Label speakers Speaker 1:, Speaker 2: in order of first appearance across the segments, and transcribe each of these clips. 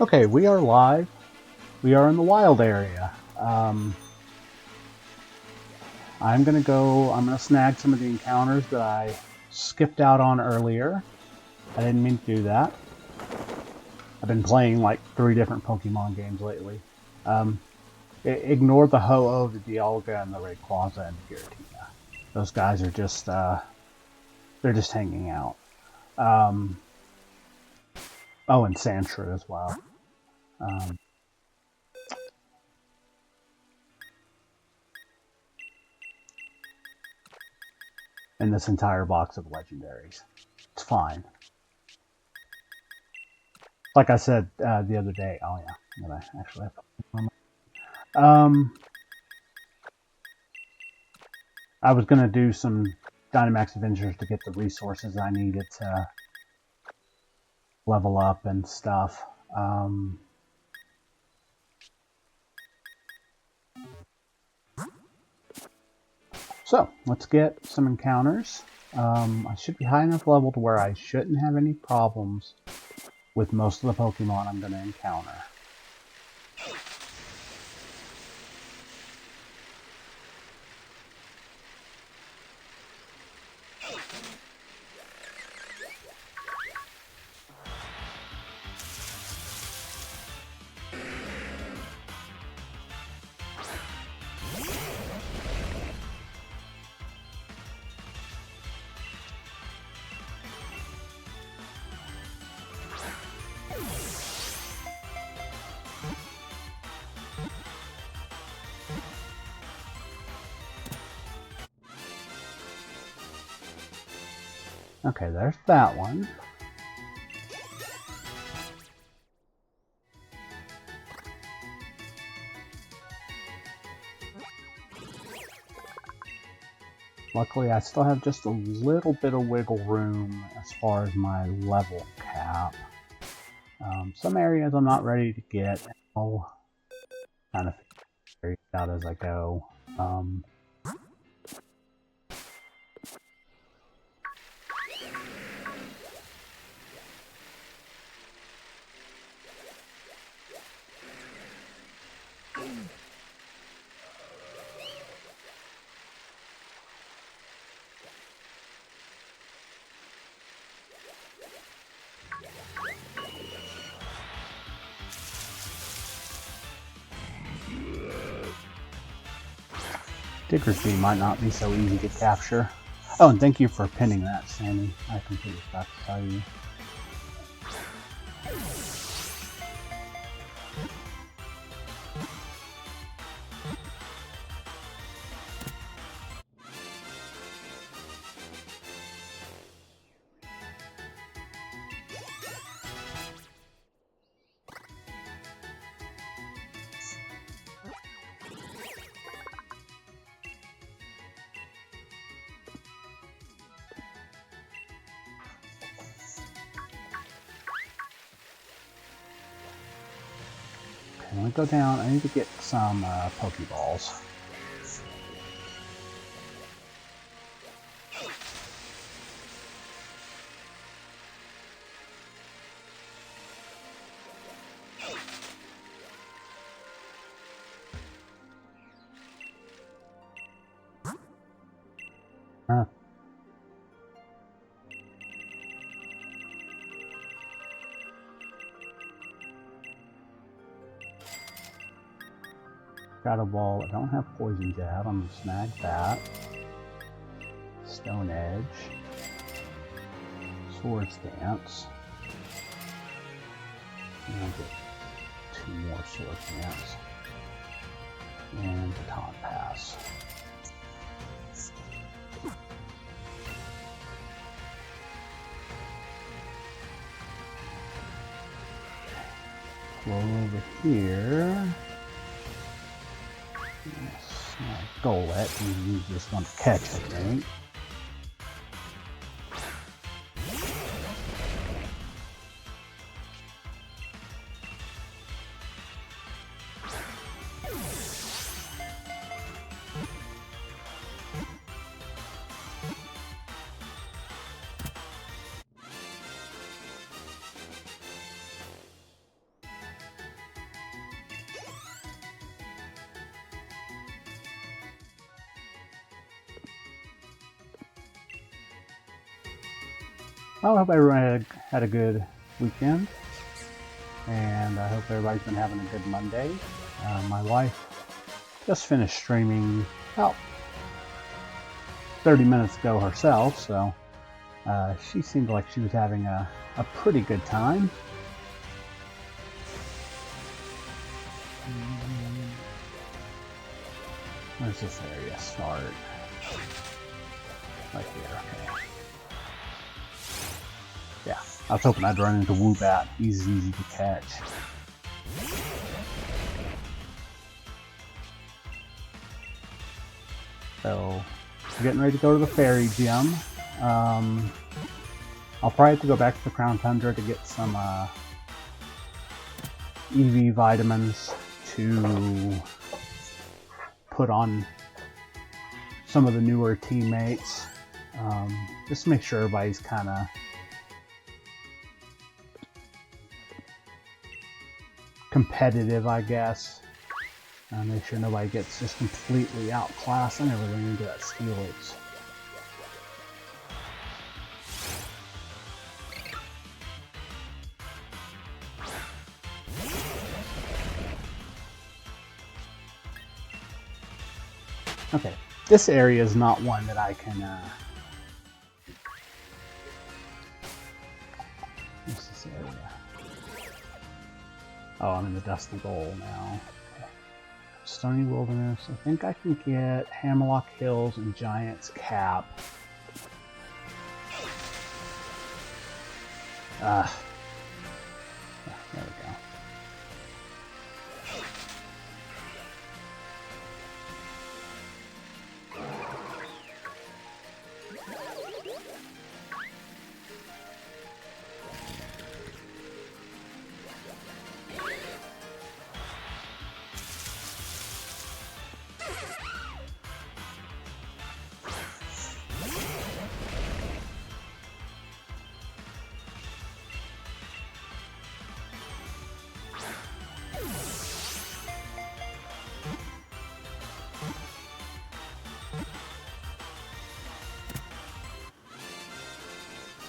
Speaker 1: Okay, we are live. We are in the wild area. I'm gonna snag some of the encounters that I skipped out on earlier. I didn't mean to do that. I've been playing like 3 different Pokemon games lately. Ignore the Ho-Oh, the Dialga, and the Rayquaza and the Giratina. Those guys are just, they're just hanging out. Oh, and Sandshrew as well. And this entire box of legendaries. It's fine. Like I said the other day. Oh yeah, that I actually have. I was gonna do some Dynamax Adventures to get the resources I needed to level up and stuff. So let's get some encounters. I should be high enough level to where I shouldn't have any problems with most of the Pokemon I'm going to encounter. Okay, there's that one. Luckily, I still have just a little bit of wiggle room as far as my level cap. Some areas I'm not ready to get. I'll kind of figure it out as I go. Diggersby might not be so easy to capture. Oh, and thank you for pinning that, Sammy. I completely forgot to tell you. When we go down, I need to get some Pokeballs. Got a ball. I don't have Poison Jab. I'm gonna snag that. Stone Edge. Swords Dance. And I'll get 2 more Swords Dance. And Baton Pass. Roll over here. Snag Golett and use this one to catch, I think. Well, I hope everyone had a good weekend, and I hope everybody's been having a good Monday. My wife just finished streaming about 30 minutes ago herself, so she seemed like she was having a pretty good time. Where's this area start? Right here, okay. Yeah, I was hoping I'd run into Woobat. He's easy to catch. So, we're getting ready to go to the fairy gym. I'll probably have to go back to the Crown Tundra to get some EV vitamins to put on some of the newer teammates. Just to make sure everybody's kind of competitive, I guess. Make sure nobody gets just completely outclassed. I never ran into that Steelix. Okay, this area is not one that I can, what's this area? Oh, I'm in the Dusty Bowl now. Okay. Stony Wilderness, I think I can get Hammerlock Hills and Giant's Cap. There we go.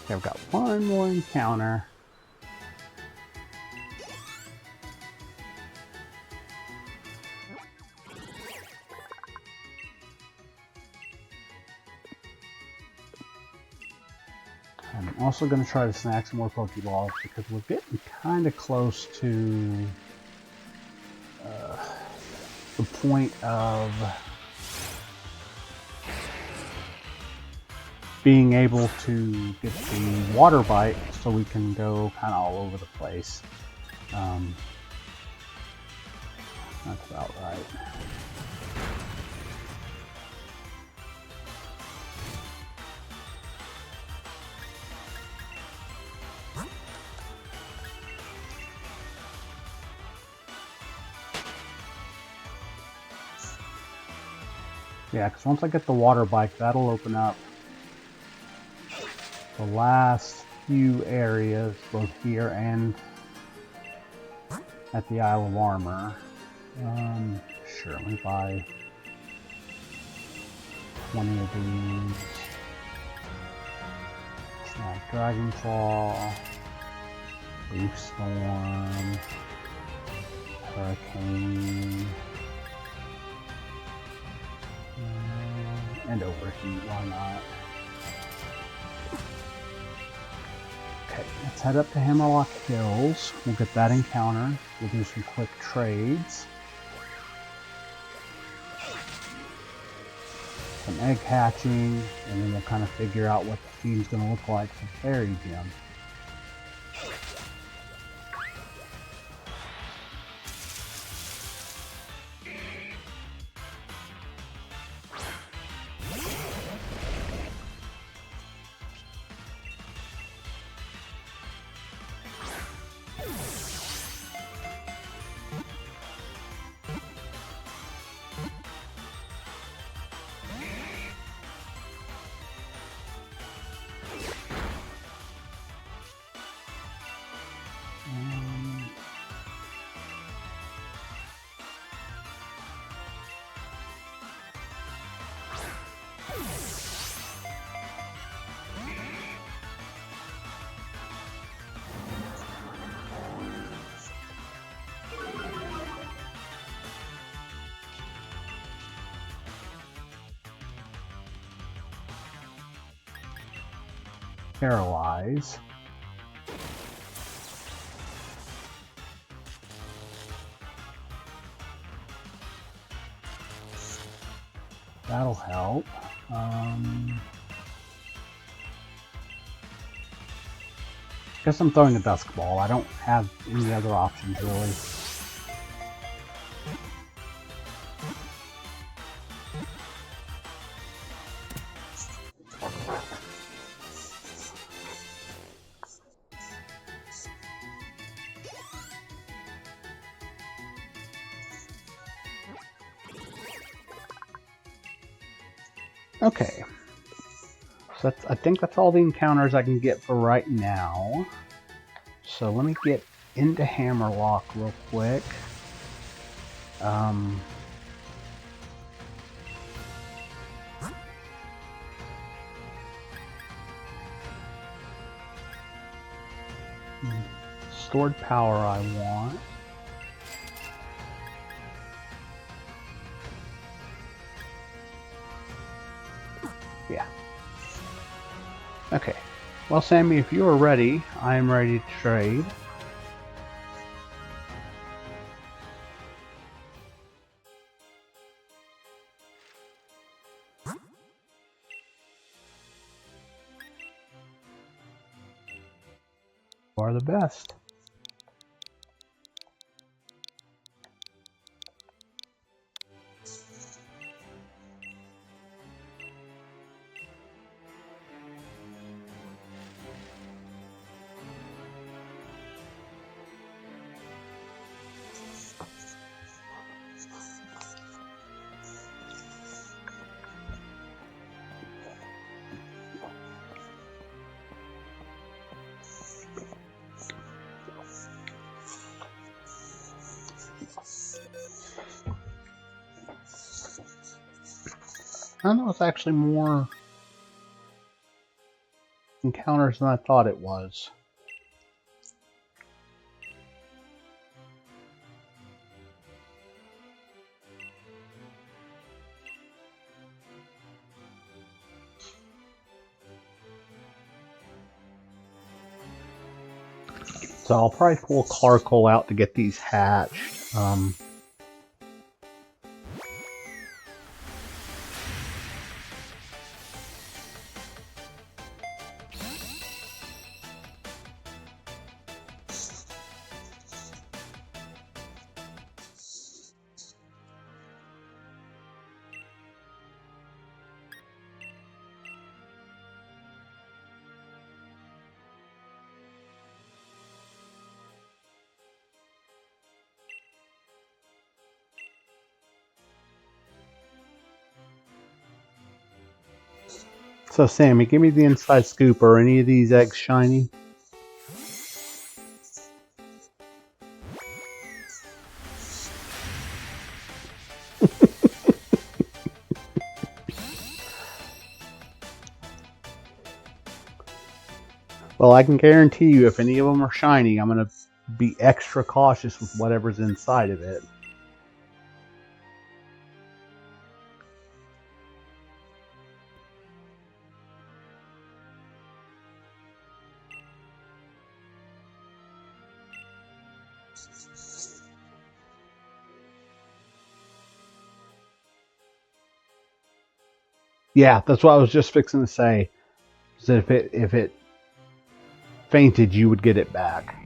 Speaker 1: Okay, I've got one more encounter. I'm also going to try to snag some more Pokeballs because we're getting kind of close to the point of being able to get the water bike so we can go kind of all over the place. That's about right. Yeah, because once I get the water bike, that'll open up the last few areas, both here and at the Isle of Armor. Sure, let me buy 20 of these. Snag Dragon Claw, Leaf Storm, Hurricane, and Overheat, why not? Okay, let's head up to Hammerlock Hills. We'll get that encounter. We'll do some quick trades. Some egg hatching, and then we'll kind of figure out what the team's going to look like for the Fairy Gym. paralyze. That'll help. Guess I'm throwing a dusk ball. I don't have any other options really. Okay, so I think that's all the encounters I can get for right now. So let me get into Hammerlock real quick. Stored power I want. Yeah. Okay. Well, Sammy, if you are ready, I am ready to trade. You are the best. I know it's actually more encounters than I thought it was. So I'll probably pull Clarkle out to get these hatched. So Sammy, give me the inside scoop. Are any of these eggs shiny? Well, I can guarantee you if any of them are shiny, I'm going to be extra cautious with whatever's inside of it. Yeah, that's what I was just fixing to say. So if it fainted, you would get it back.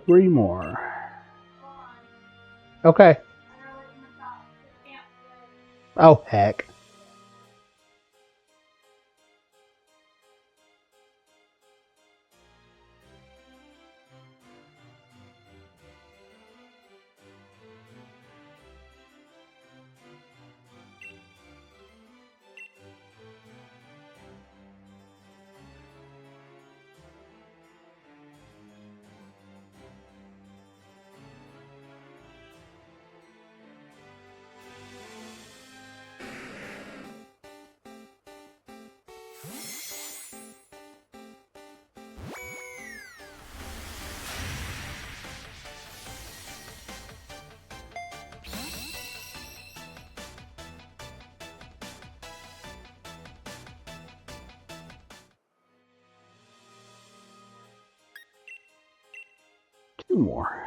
Speaker 1: 3 more. Okay. Oh, heck. Two more.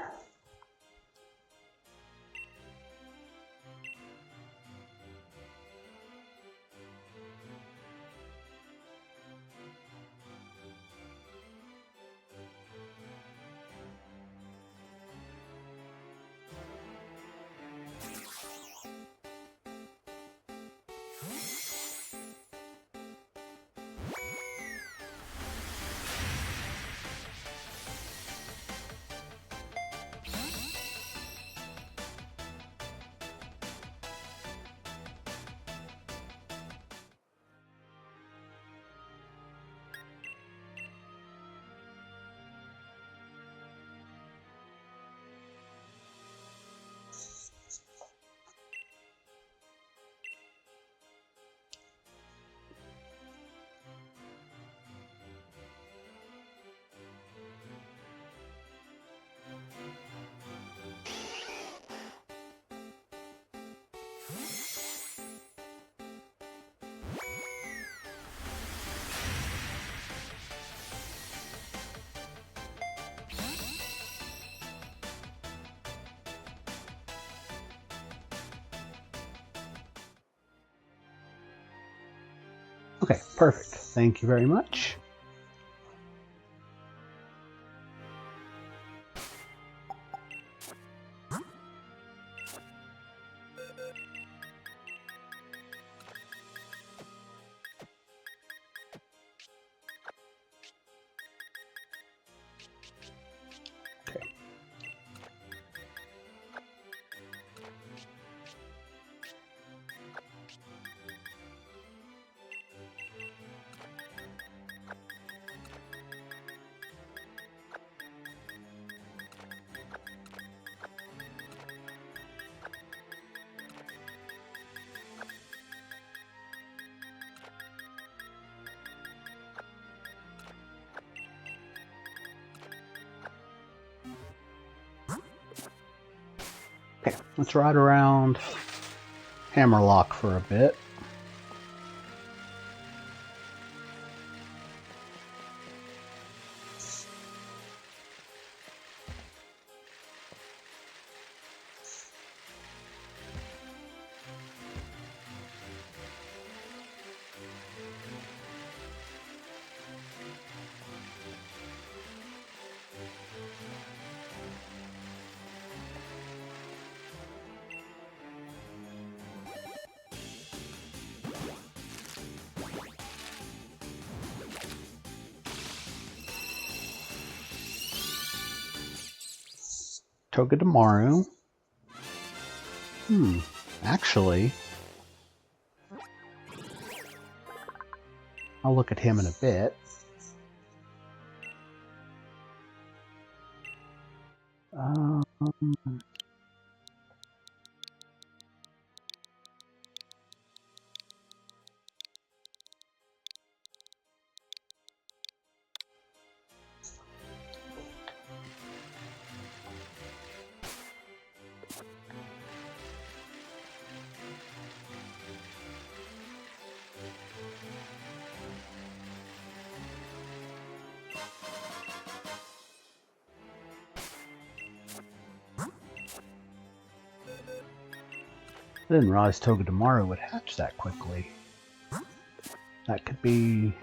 Speaker 1: Okay, perfect. Thank you very much. Okay, let's ride around Egglocke for a bit. Togedemaru. Actually, I'll look at him in a bit. I didn't realize Togedemaru would hatch that quickly. That could be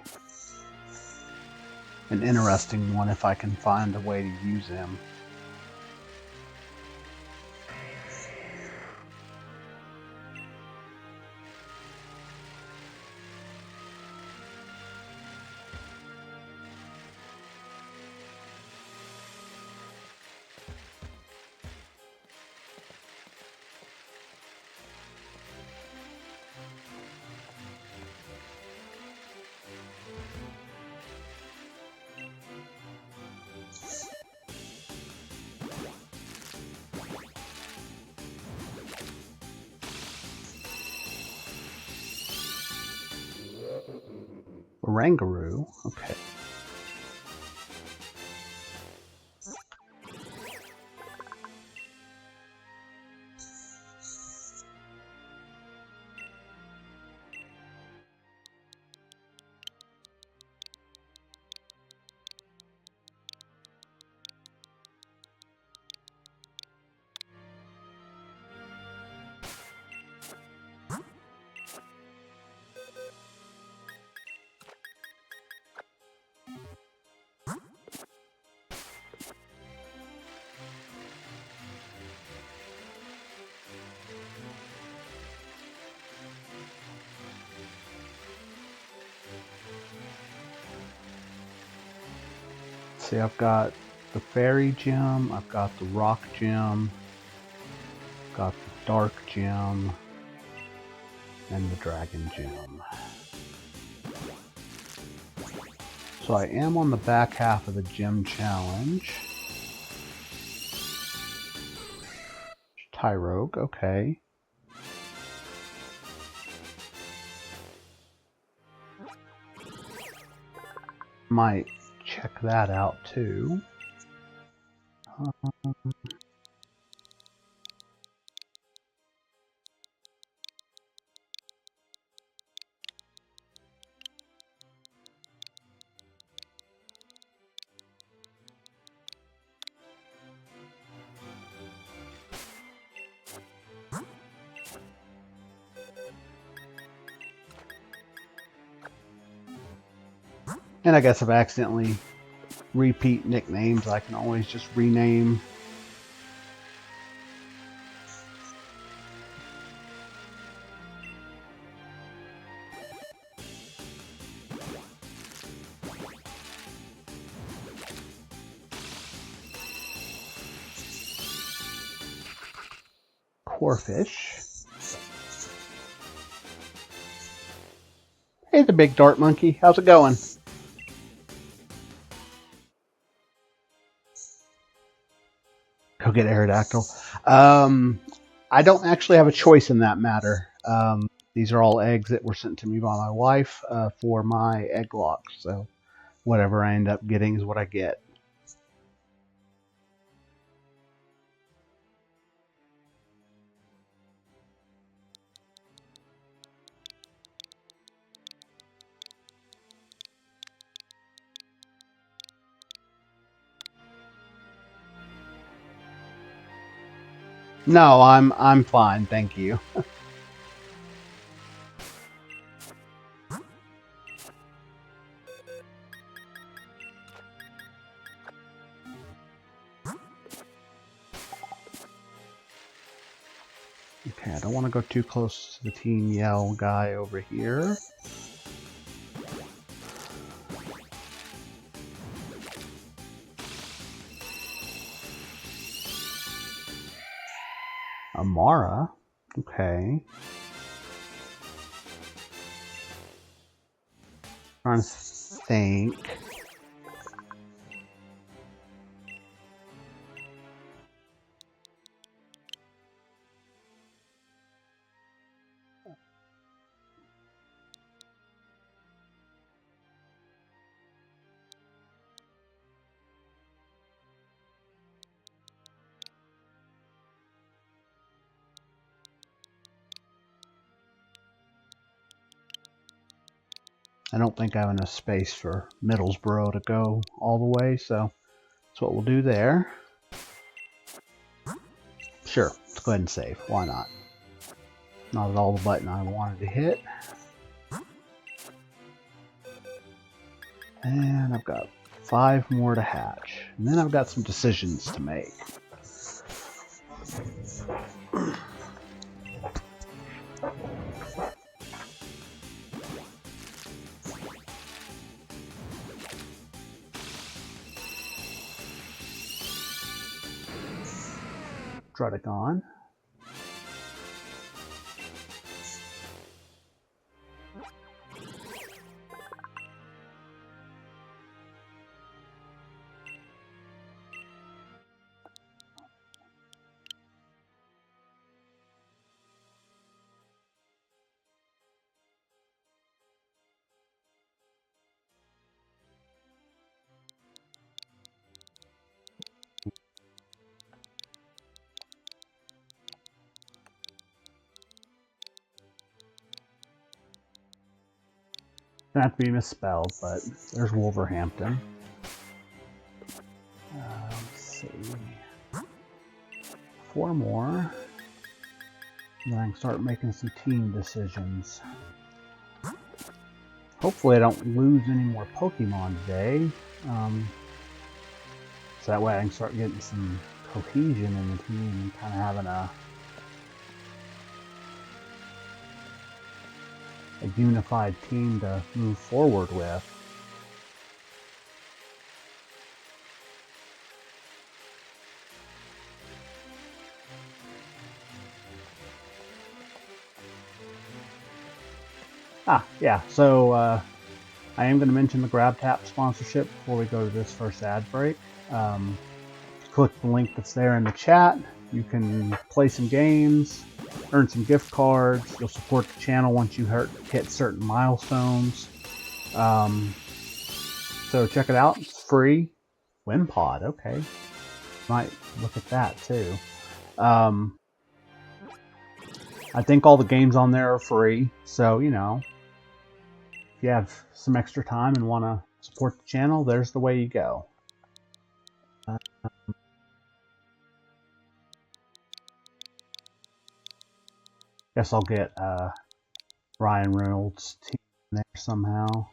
Speaker 1: an interesting one if I can find a way to use him. Orangaroo, okay. See, I've got the Fairy Gem, I've got the Rock Gem, got the Dark Gem, and the Dragon Gem. So I am on the back half of the Gem Challenge. Tyrogue, okay. Might check that out too. And I guess if I accidentally repeat nicknames, I can always just rename. Corfish. Hey, the big dart monkey. How's it going? Go get Aerodactyl. I don't actually have a choice in that matter. These are all eggs that were sent to me by my wife for my Egglocke. So whatever I end up getting is what I get. No, I'm fine, thank you. Okay, I don't want to go too close to the Team Yell guy over here. Amara, okay. Trying to think. I don't think I have enough space for Middlesbrough to go all the way, so that's what we'll do there. Sure, let's go ahead and save. Why not? Not at all the button I wanted to hit. And I've got 5 more to hatch. And then I've got some decisions to make. Druddigon. Gonna have to be misspelled, but there's Wolverhampton. Let's see. 4 more. And then I can start making some team decisions. Hopefully I don't lose any more Pokemon today. So that way I can start getting some cohesion in the team and kind of having a unified team to move forward with. Yeah, so I am going to mention the GrabTap sponsorship before we go to this first ad break. Click the link that's there in the chat. You can play some games, earn some gift cards. You'll support the channel once you hit certain milestones. So check it out. It's free. WinPod, okay. Might look at that too. I think all the games on there are free, so you know, if you have some extra time and want to support the channel, there's the way you go. Guess I'll get Ryan Reynolds' team in there somehow.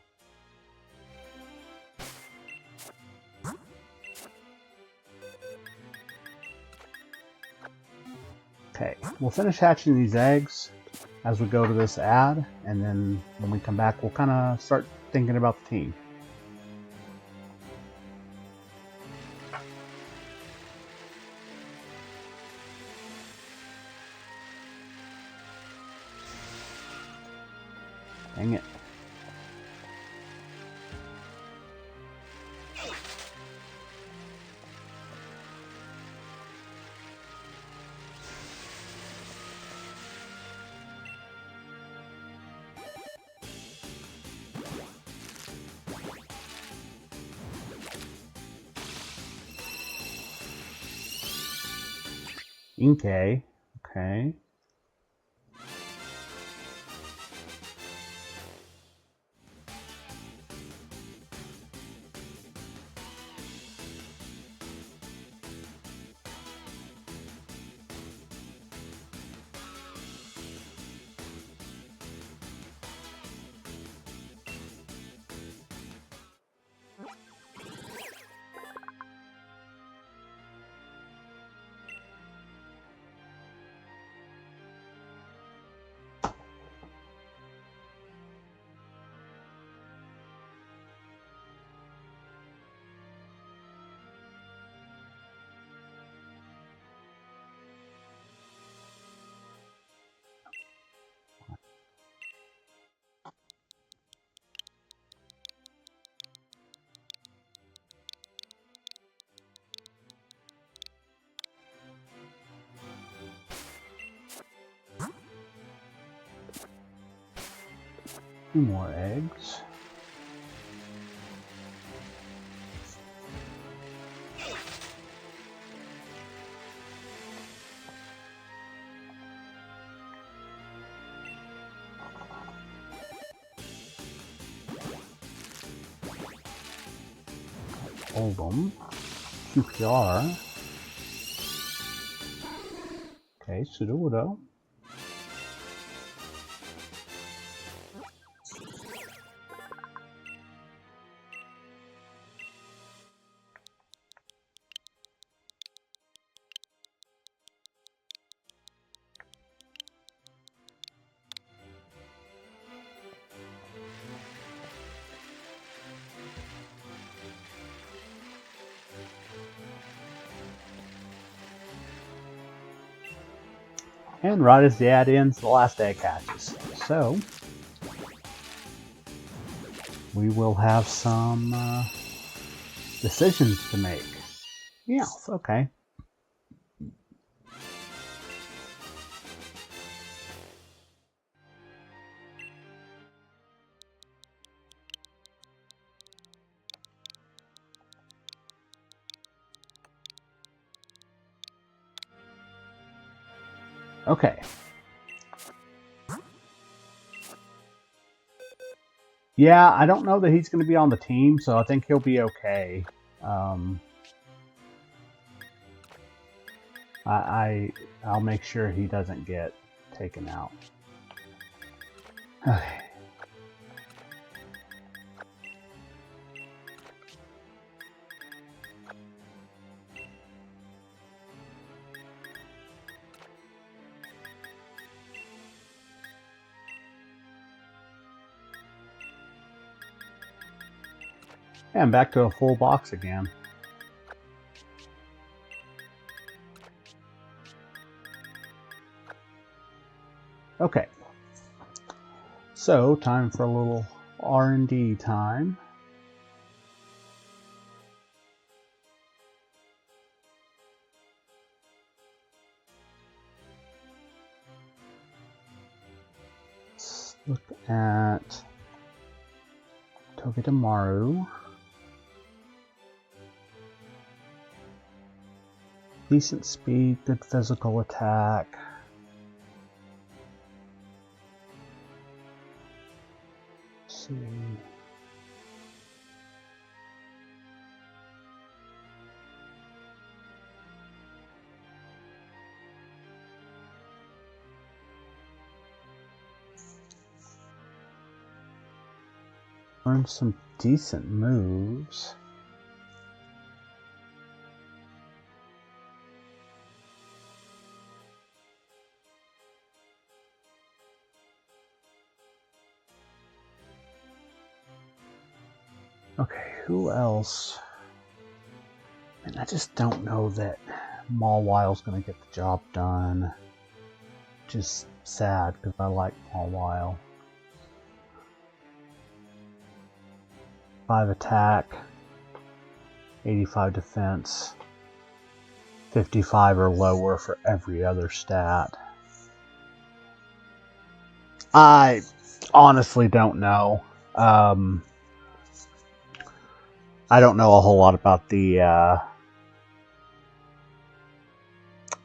Speaker 1: Okay, we'll finish hatching these eggs as we go to this ad, and then when we come back, we'll kind of start thinking about the team. Dang it. Inkay, okay. Two more eggs. Oldham. QPR. Okay, Sudowoodo. And right as the ad ends, the last egg hatches. So, we will have some decisions to make. Yeah, okay. Okay. Yeah, I don't know that he's going to be on the team, so I think he'll be okay. I'll make sure he doesn't get taken out. Okay. And back to a full box again. Okay. So, time for a little R&D time. Let's look at Togedemaru. Decent speed, good physical attack. Let's see. Learn some decent moves. Okay, who else? And I just don't know that Mawwile's going to get the job done. Just sad because I like Mawwile. 5 attack, 85 defense, 55 or lower for every other stat. I honestly don't know. I don't know a whole lot about the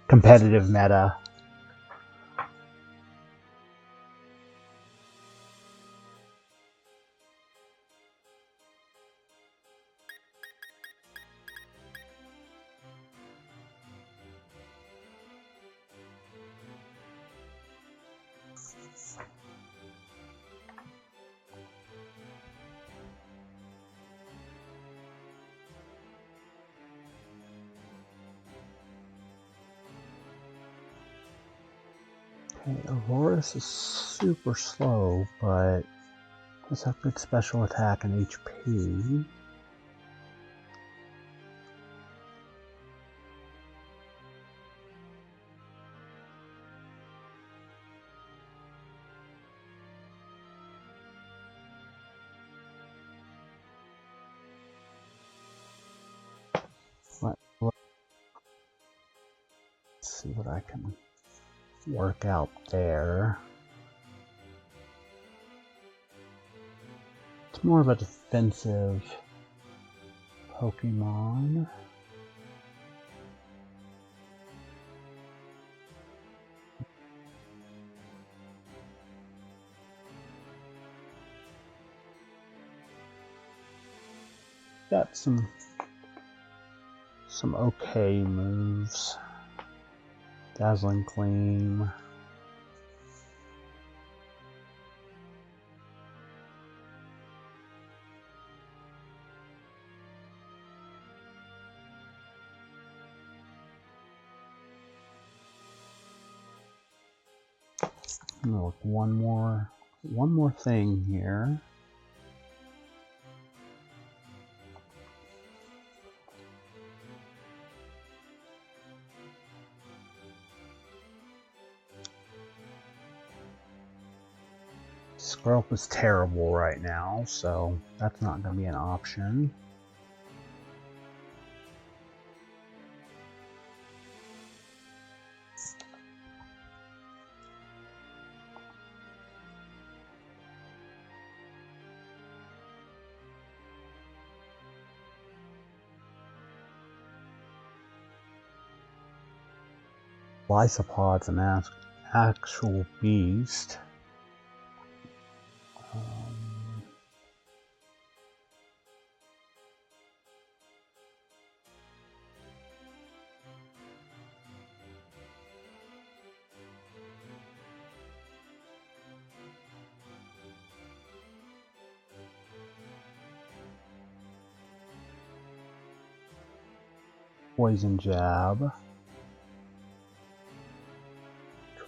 Speaker 1: competitive meta. Okay, Aurorus is super slow, but does have good special attack and HP. Let's see what I can work out there. It's more of a defensive Pokemon. Got some okay moves. Dazzling Gleam. I'm gonna look one more thing here. Squirrel is terrible right now, so that's not going to be an option. Lysopod's an actual beast. poison jab, which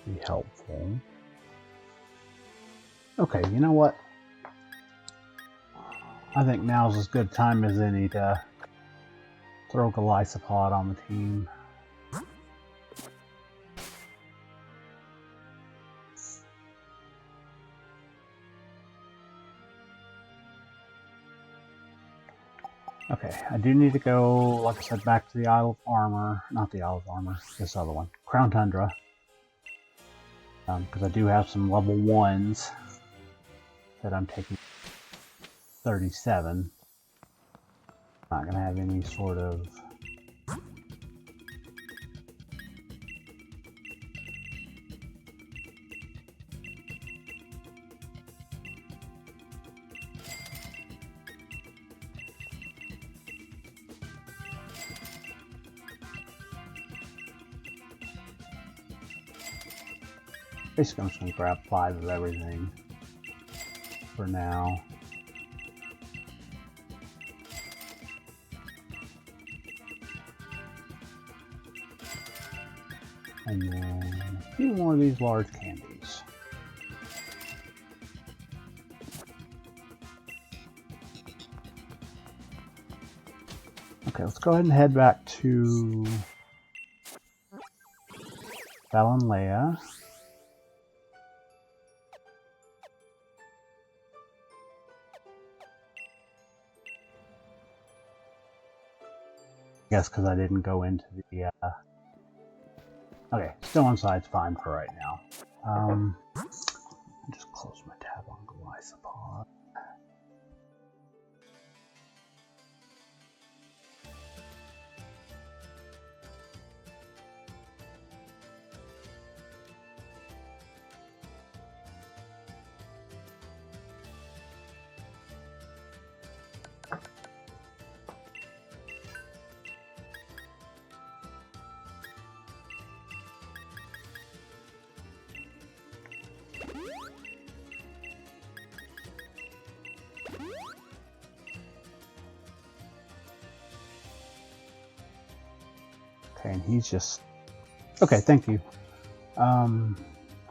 Speaker 1: will be helpful. Okay, you know what? I think now's as good time as any to throw Golisopod on the team. Okay, I do need to go, like I said, back to the Isle of Armor. Not the Isle of Armor, this other one. Crown Tundra. Because I do have some level 1s that I'm taking 37. Not going to have any sort of... Basically, I'm just going to grab 5 of everything for now. And then a few more of these large candies. Okay, let's go ahead and head back to Valenleia. I guess because I didn't go into the, okay, still inside's fine for right now. Just close my tab on Golisopod. Okay, and he's just... Okay, thank you.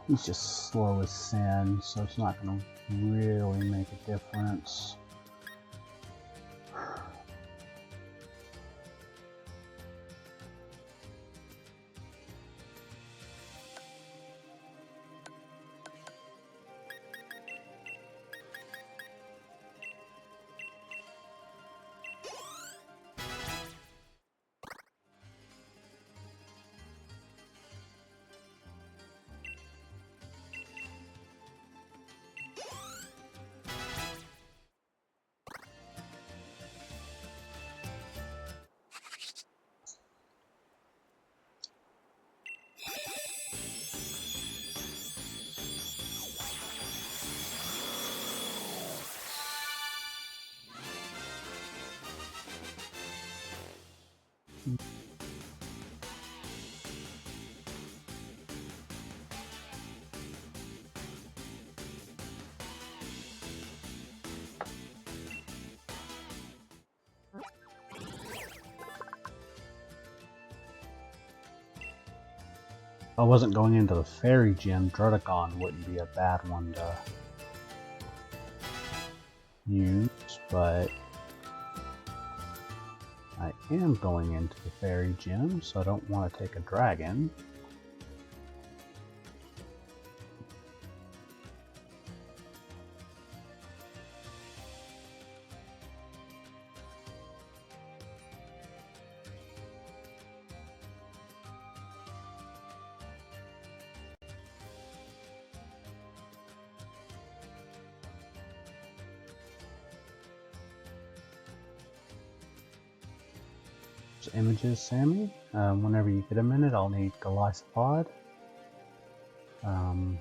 Speaker 1: He's just slow as sin, so it's not going to really make a difference. If I wasn't going into the fairy gym, Drudicon wouldn't be a bad one to use, but I am going into the fairy gym, so I don't want to take a dragon. Images, Sammy. Whenever you get a minute, I'll need Golisopod. And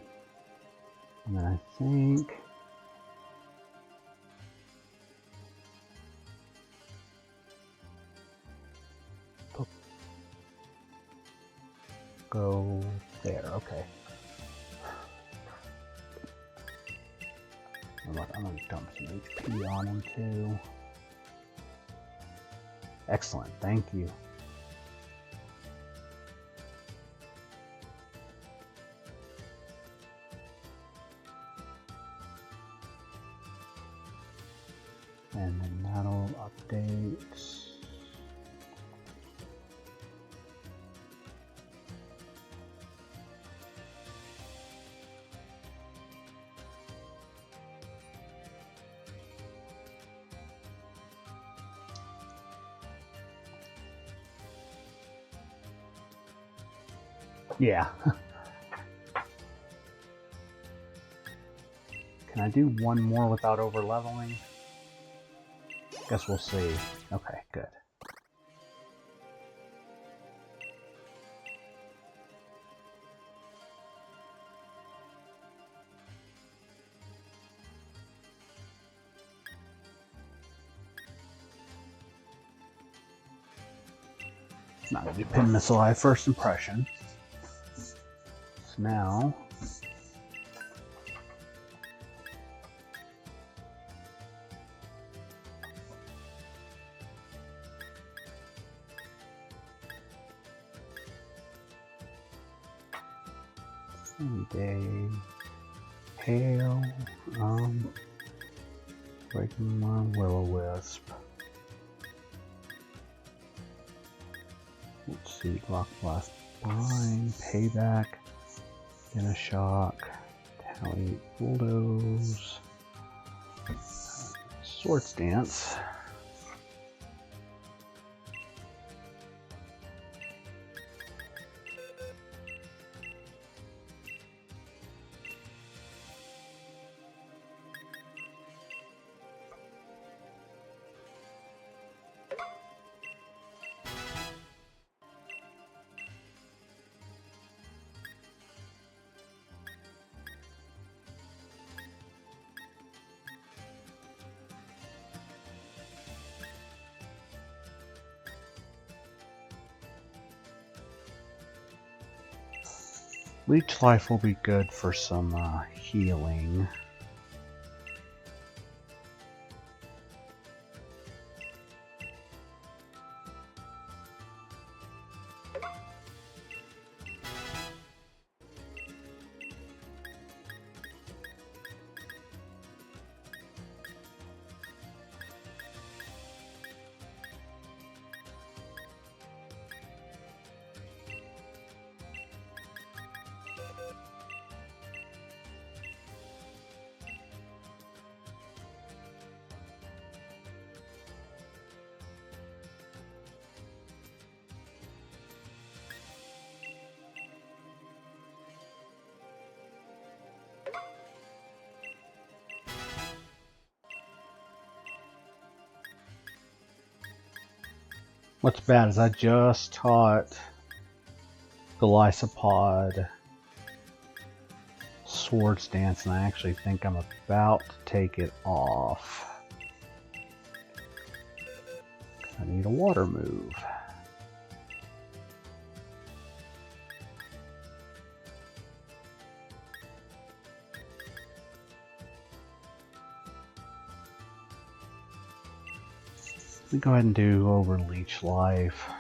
Speaker 1: then I think go there. Okay. I'm gonna dump some HP on him too. Excellent, thank you. And then that'll update. Yeah. Can I do one more without over leveling? Guess we'll see. Okay, good. Not gonna do pin missile eye first impression. So now day hail, breaking my will-o-wisp. Let's see, block blast, blind, payback, in a shock, tally, bulldoze, swords dance. Leech life will be good for some healing. What's bad is I just taught Golisopod Swords Dance, and I actually think I'm about to take it off. I need a water move. Let me go ahead and do over Leech Life.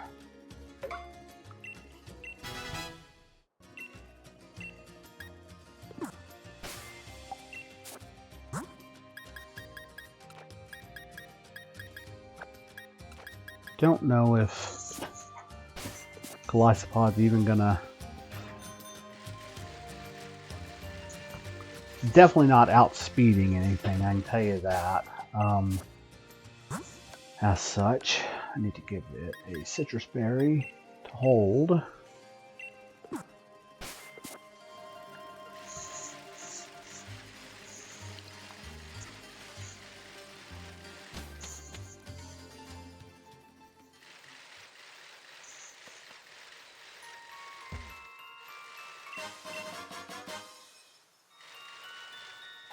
Speaker 1: Don't know if Golisopod's even gonna... Definitely not outspeeding anything, I can tell you that. As such, I need to give it a citrus berry to hold.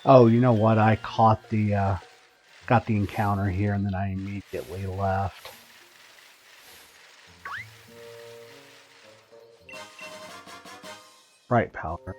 Speaker 1: Oh, you know what? I caught the got the encounter here, and then I immediately left. Bright powder.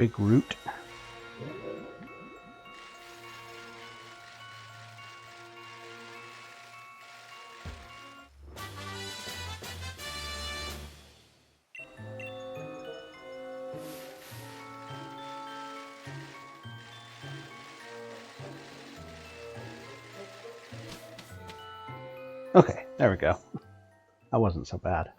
Speaker 1: Big root. Okay, there we go. That wasn't so bad.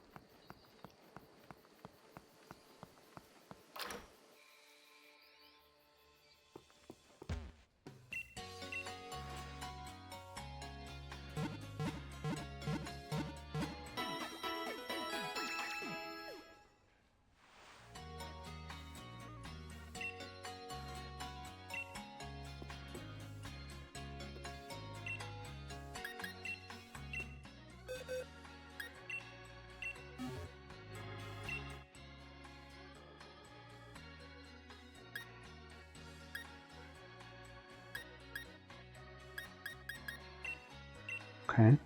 Speaker 1: Okay.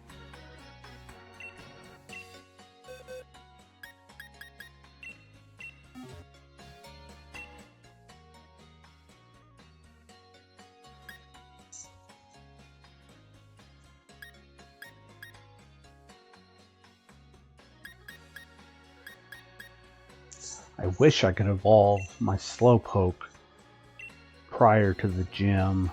Speaker 1: I wish I could evolve my Slowpoke prior to the gym.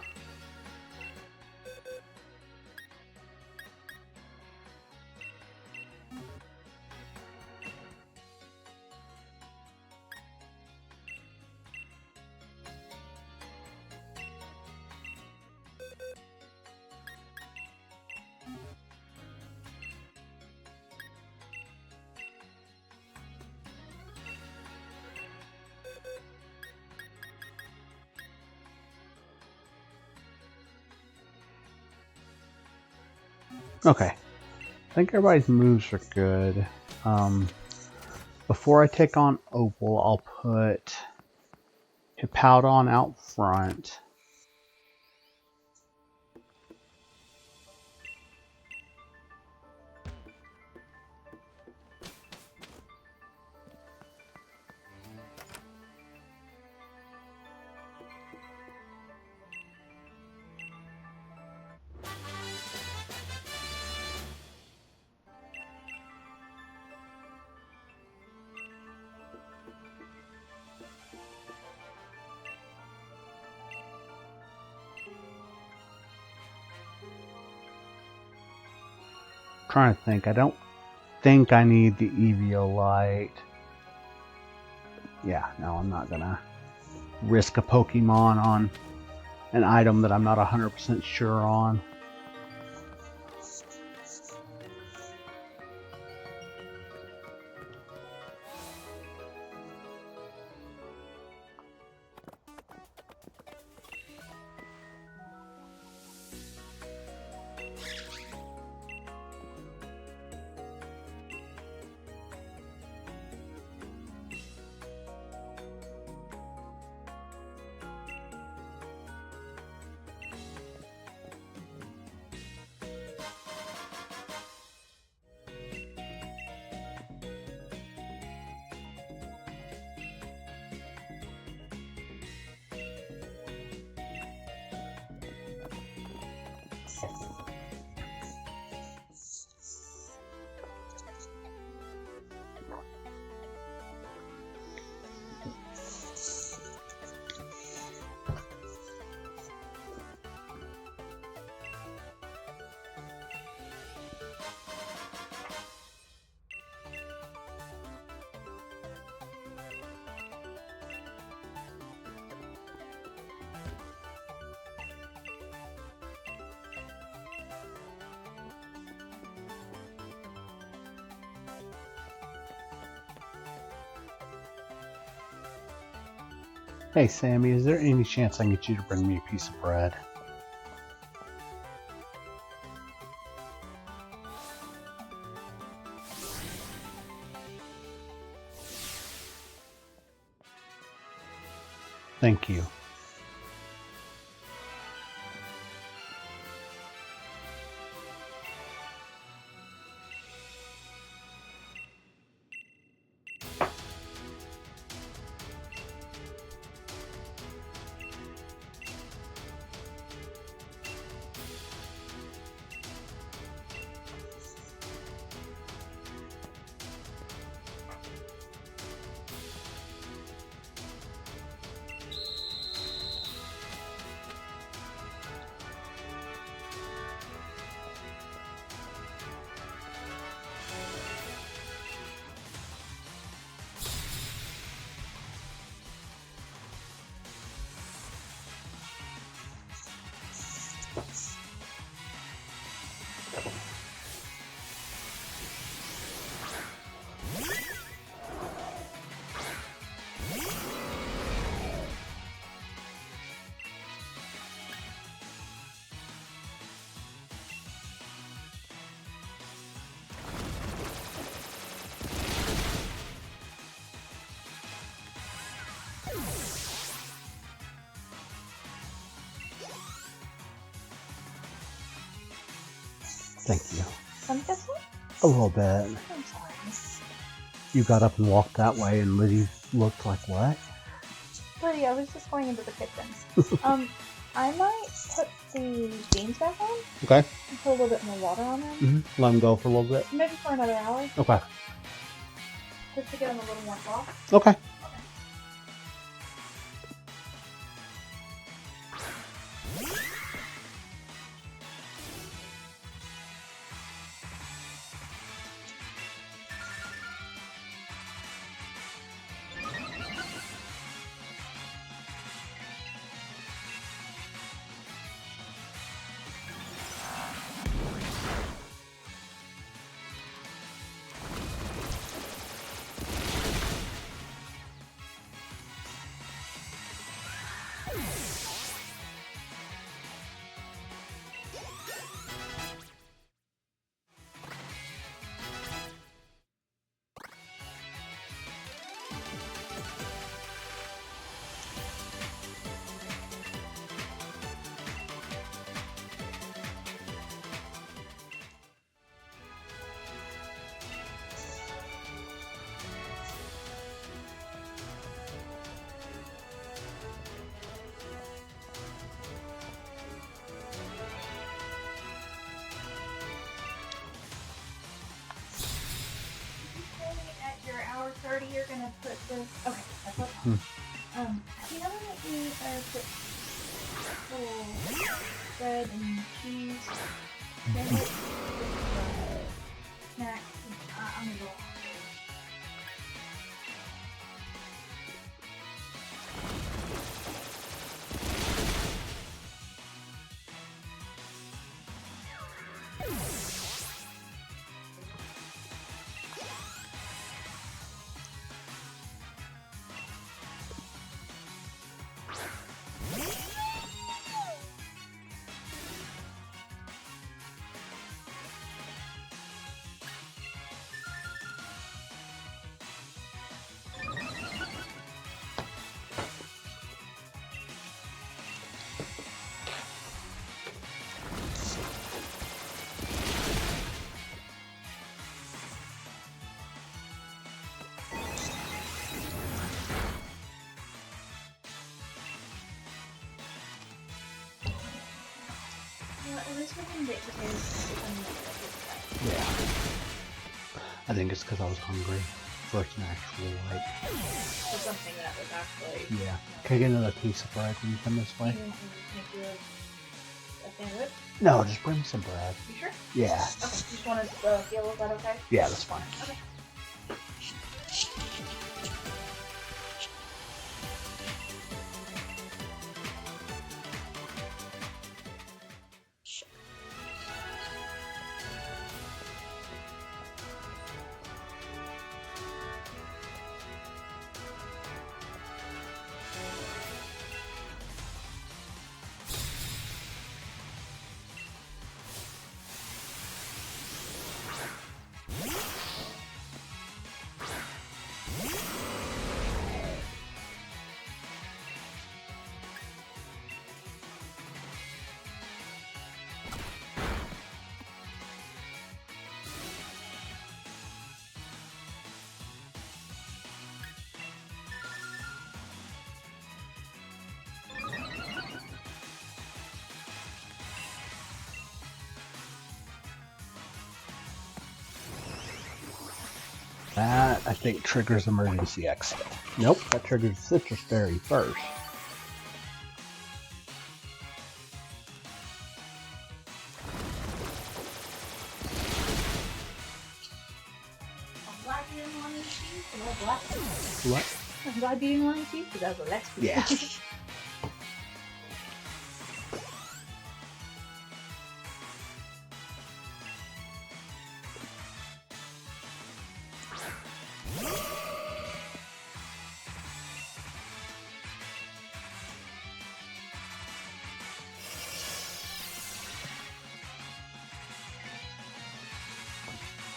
Speaker 1: Okay, I think everybody's moves are good. Before I take on Opal, I'll put Hippowdon out front. Trying to think. I don't think I need the Eviolite. Yeah, no, I'm not gonna risk a Pokemon on an item that I'm not 100% sure on. Hey Sammy, is there any chance I can get you to bring me a piece of bread? Thank you. Thank you.
Speaker 2: Some kisses?
Speaker 1: A little bit.
Speaker 2: I'm sorry.
Speaker 1: You got up and walked that way, and Liddy looked like, what?
Speaker 2: Liddy, I was just going into the kitchen. I might put the beans back on.
Speaker 1: Okay.
Speaker 2: And put a little bit more water on them.
Speaker 1: Mm-hmm. Let them go for a little bit.
Speaker 2: Maybe for another hour.
Speaker 1: Okay.
Speaker 2: Just to get them a little more soft.
Speaker 1: Okay.
Speaker 2: Hour 30, you're gonna put this. Okay, that's okay. Do you know what you put little bread and cheese in it? Snack. I'm gonna go. At least we can get potatoes.
Speaker 1: Yeah. I think it's because I was hungry for an actual, like...
Speaker 2: For something that was actually...
Speaker 1: Yeah. Can I get another piece of bread when you come this way?
Speaker 2: You want me to make you a sandwich?
Speaker 1: No, just bring me some bread.
Speaker 2: You sure?
Speaker 1: Yeah.
Speaker 2: Okay, you just want to feel, is that okay?
Speaker 1: Yeah, that's fine.
Speaker 2: Okay.
Speaker 1: That, I think, triggers emergency exit. Nope, that triggers citrus berry first.
Speaker 2: I'm glad you didn't want any cheese, but I black cheese.
Speaker 1: What?
Speaker 2: I'm glad you didn't want any cheese, because I was black cheese.
Speaker 1: Yeah.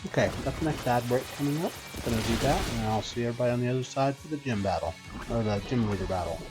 Speaker 1: Okay, got the next ad break coming up. Gonna do that, and I'll see everybody on the other side for the gym battle. Or the gym leader battle.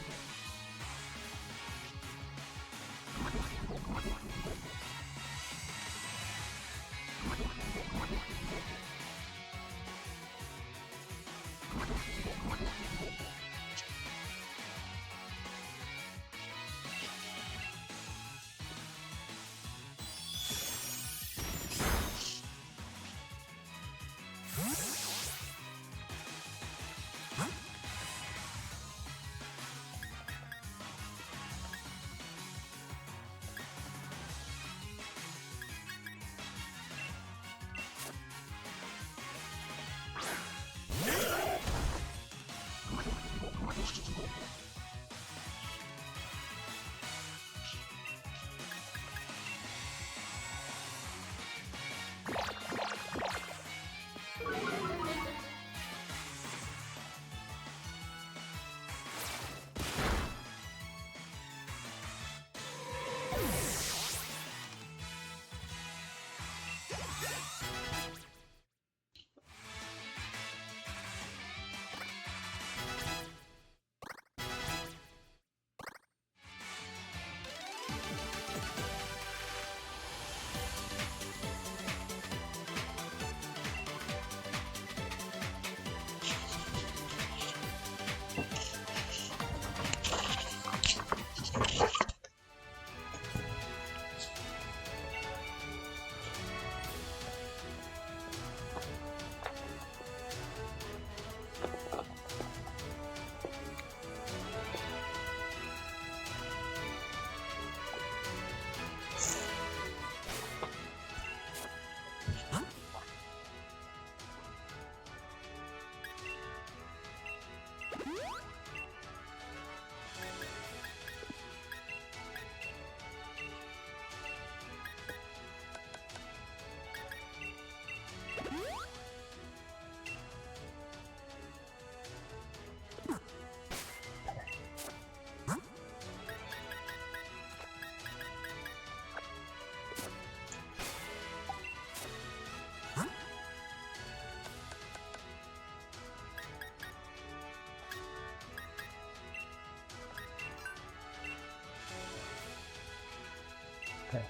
Speaker 1: Okay.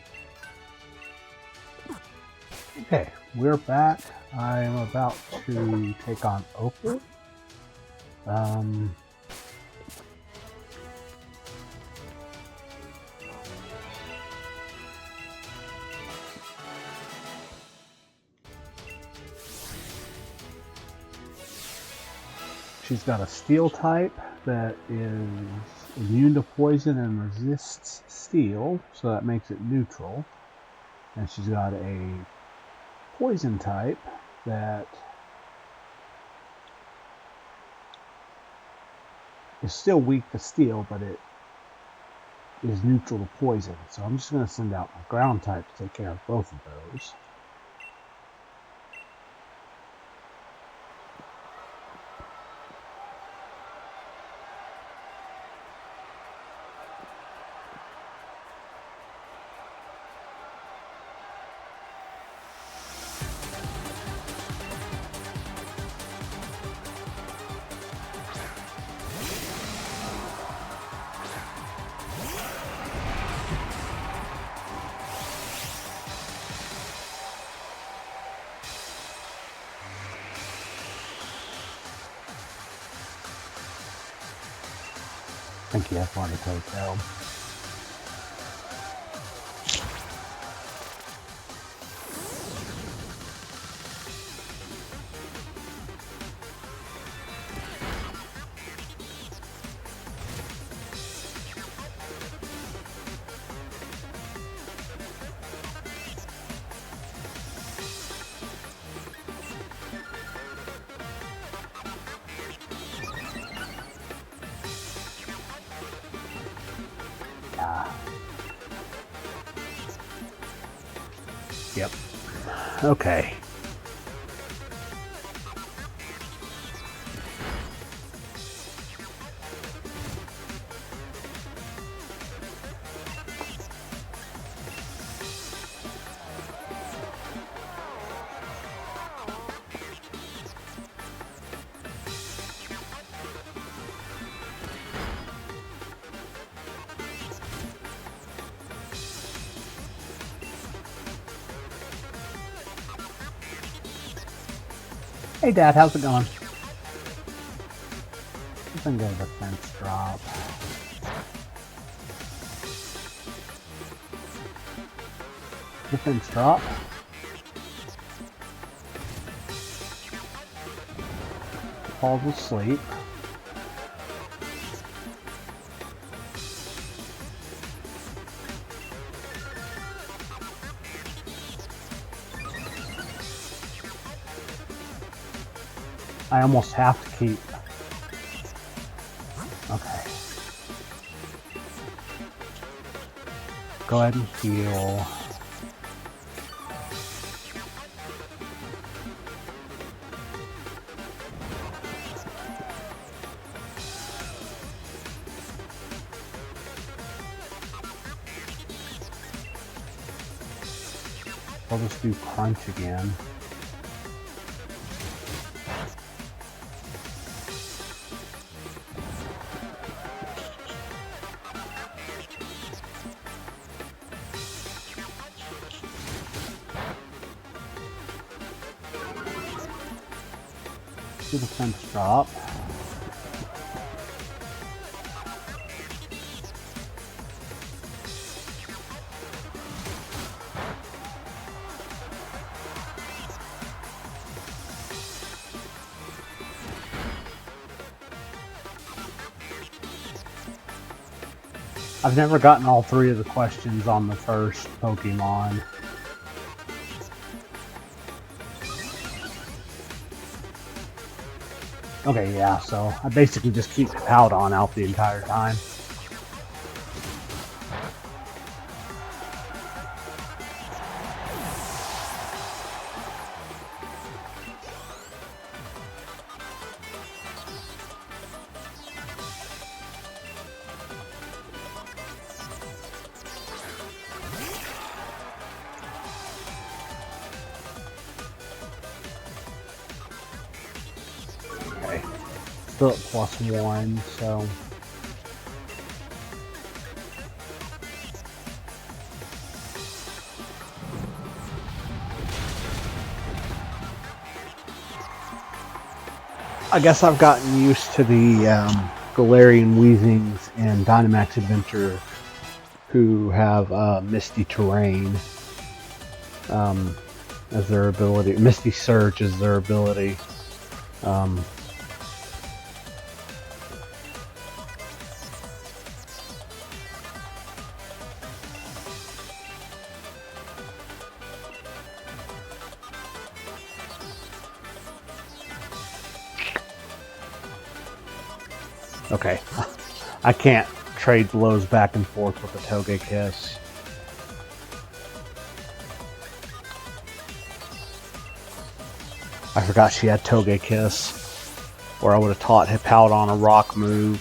Speaker 1: Okay, we're back. I am about to take on Opal. She's got a steel type that is immune to poison and resists steel, so that makes it neutral. And she's got a poison type that is still weak to steel, but it is neutral to poison. So I'm just going to send out my ground type to take care of both of those. I think you have one to take out. Yep. Okay. Hey Dad, how's it going? I'm gonna go to the fence drop. Defense drop. Falls asleep. I almost have to keep. Okay. Go ahead and heal. I'll just do crunch again. Do the fence drop. I've never gotten all three of the questions on the first Pokemon. Okay, yeah, so I basically just keep Powdon out the entire time. Okay, still at +1, so I guess I've gotten used to the Galarian Weezings and Dynamax Adventure who have Misty Terrain as their ability. Misty Surge is their ability. Okay, I can't trade blows back and forth with the Togekiss. I forgot she had Togekiss, or I would have taught Hippowdon a rock move.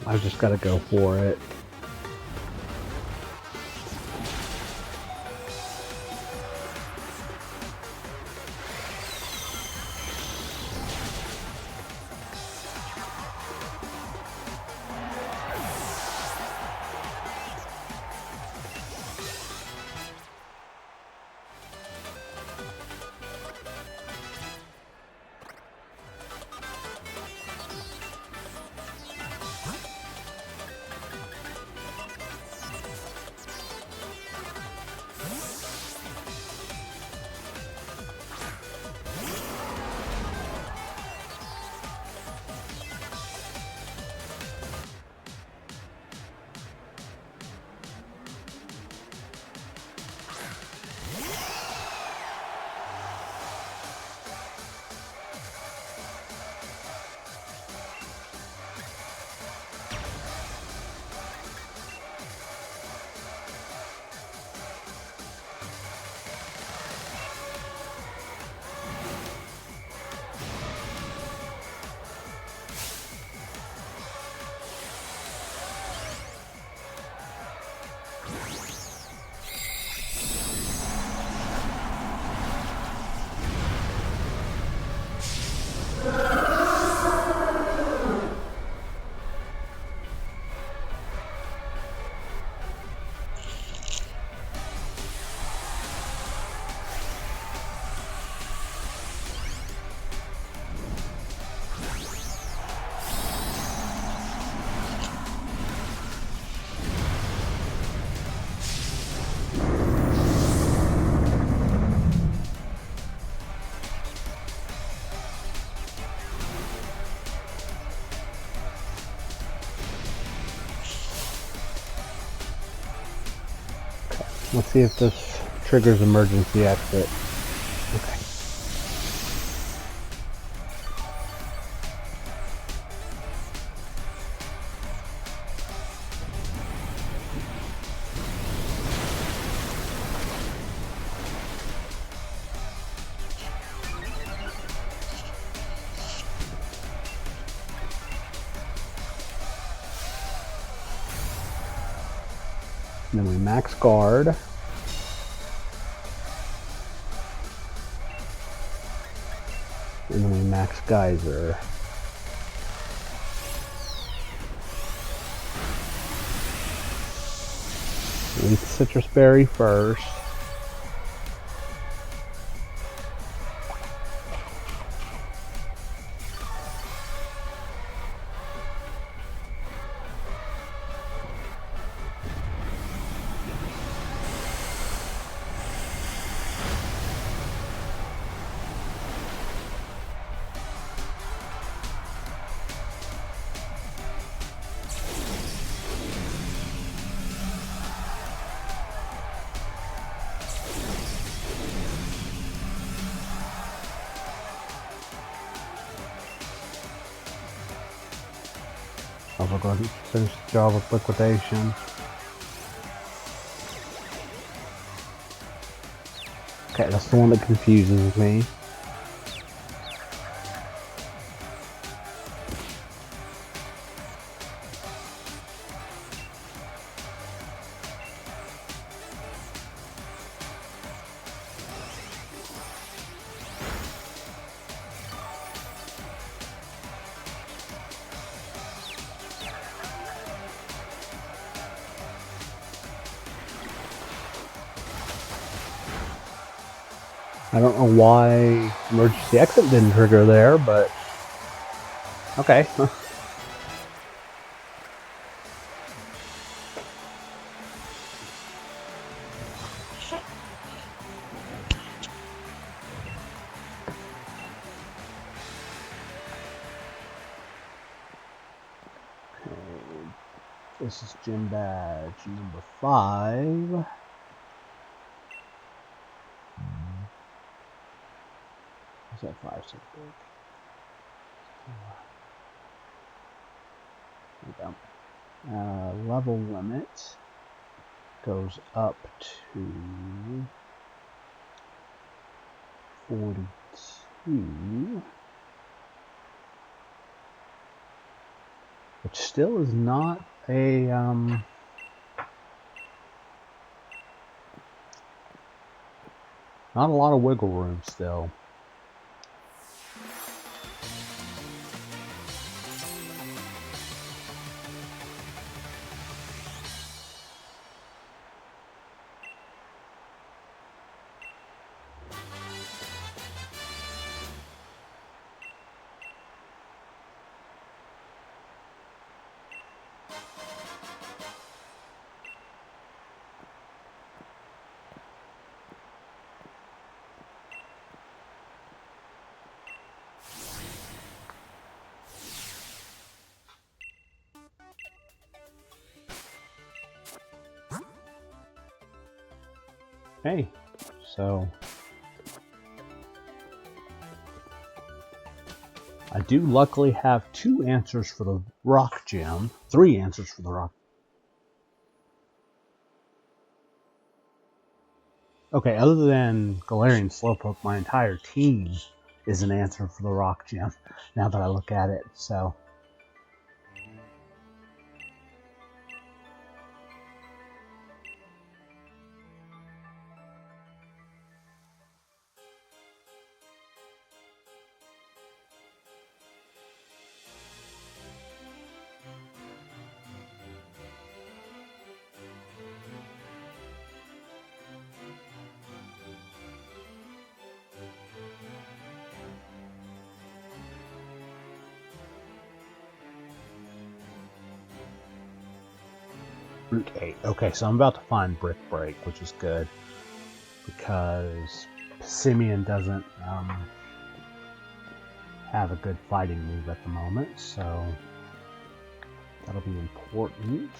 Speaker 1: I just gotta go for it. Let's see if this triggers emergency exit. Okay. Then we max guard. And then we max geyser. Eat citrus berry first. I'll go ahead and finish the job with liquidation. Okay, that's the one that confuses me. I don't know why emergency exit didn't trigger there, but okay. This is gym badge number 5. Is that 5 so big? There we go. Level limit goes up to 42, which still is not a not a lot of wiggle room still. Hey, so I do luckily have 2 answers for the rock gem, 3 answers for the rock. Okay, other than Galarian Slowpoke, my entire team is an answer for the rock gem, now that I look at it, so. Route 8. Okay, so I'm about to find Brick Break, which is good, because Simeon doesn't have a good fighting move at the moment, so that'll be important.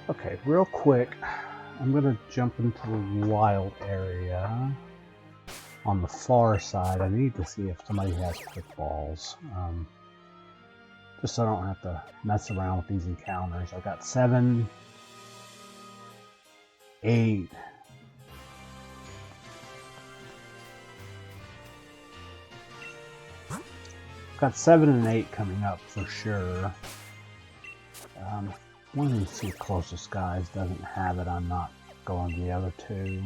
Speaker 1: Okay, real quick, I'm gonna jump into the wild area on the far side. I need to see if somebody has quick balls. Just so I don't have to mess around with these encounters. I got 7, 8. Got 7 and 8 coming up for sure. One of these 2 closest guys doesn't have it. I'm not going to the other 2.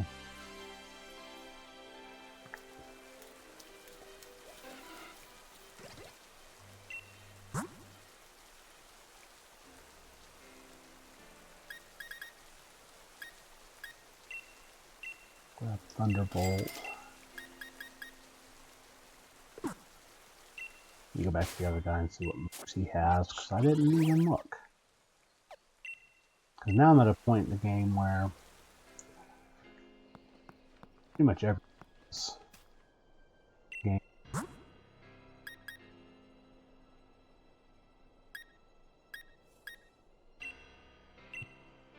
Speaker 1: Grab Thunderbolt. You go back to the other guy and see what moves he has, because I didn't even look. Because now I'm at a point in the game where pretty much every game.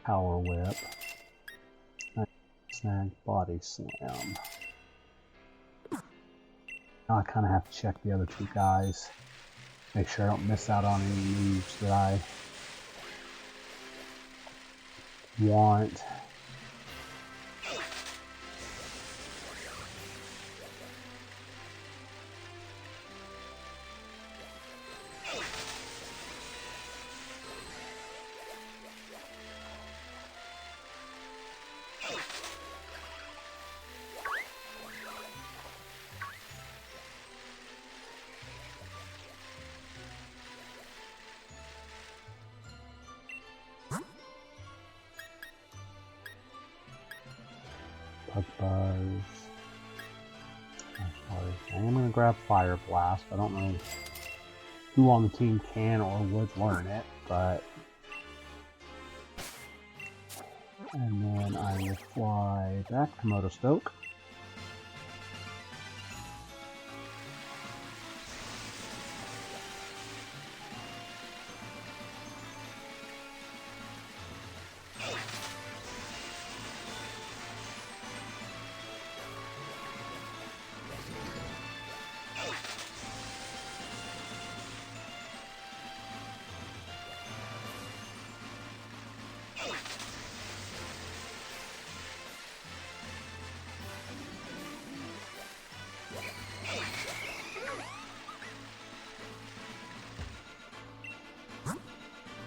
Speaker 1: Power Whip. Snag Body Slam. Now I kind of have to check the other 2 guys. Make sure I don't miss out on any moves that I want. Bug Buzz. I am going to grab Fire Blast. I don't know who on the team can or would learn it, but... And then I will fly back to Motostoke.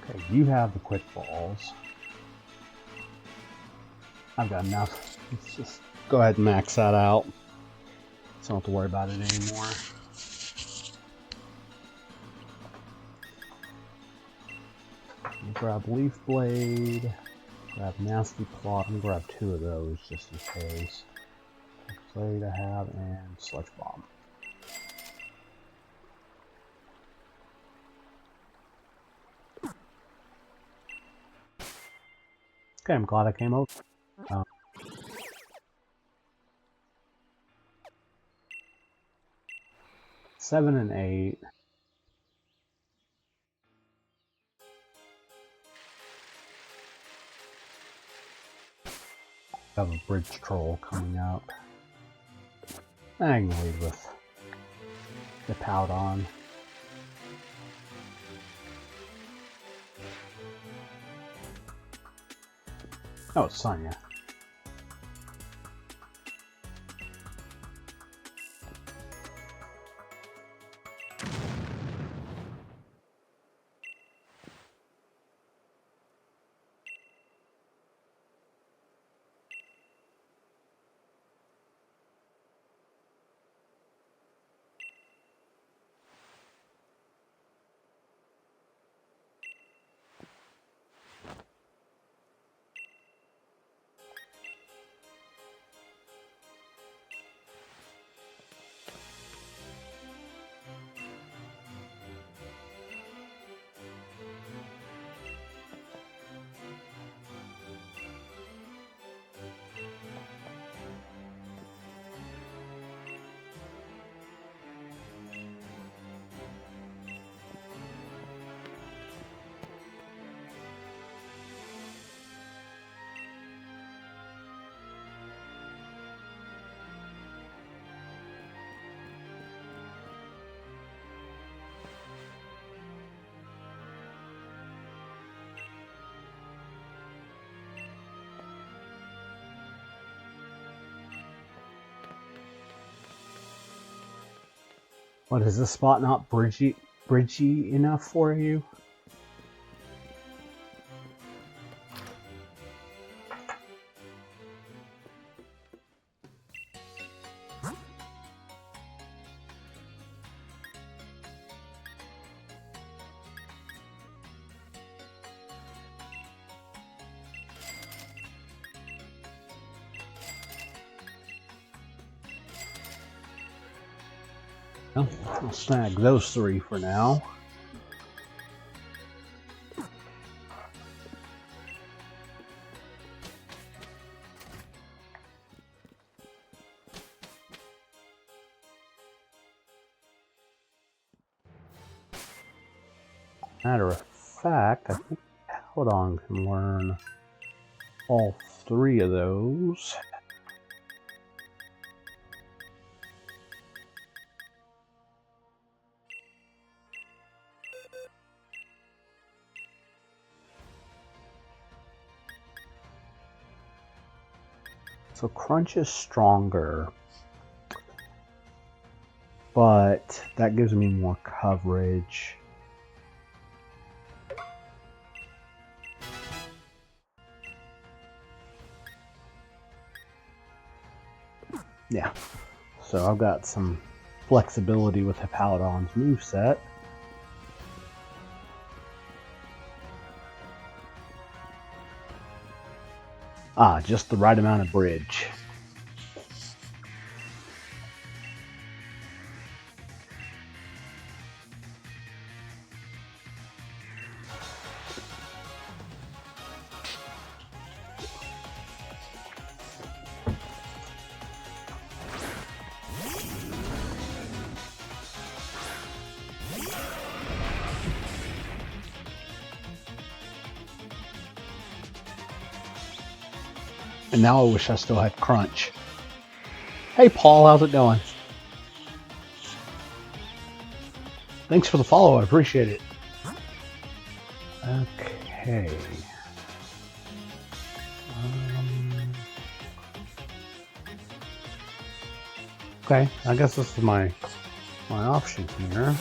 Speaker 1: Okay, you have the quick balls. I've got enough. Let's just go ahead and max that out. So I don't have to worry about it anymore. Grab Leaf Blade. Grab Nasty Plot. I'm gonna grab 2 of those just in case. Blade I have and Sludge Bomb. Okay, I'm glad I came over. 7 and 8. I have a Bridge Troll coming up. I can lead with the Pout on. Oh, it's Sonya. What, is this spot not bridgy enough for you? Well, I'll snag those 3 for now. Matter of fact, I think Paladon can learn all 3 of those. So Crunch is stronger, but that gives me more coverage. Yeah, so I've got some flexibility with Paladon's moveset. Ah, just the right amount of bridge. And now I wish I still had Crunch. Hey Paul, how's it going? Thanks for the follow, I appreciate it. Okay. Okay, I guess this is my option here.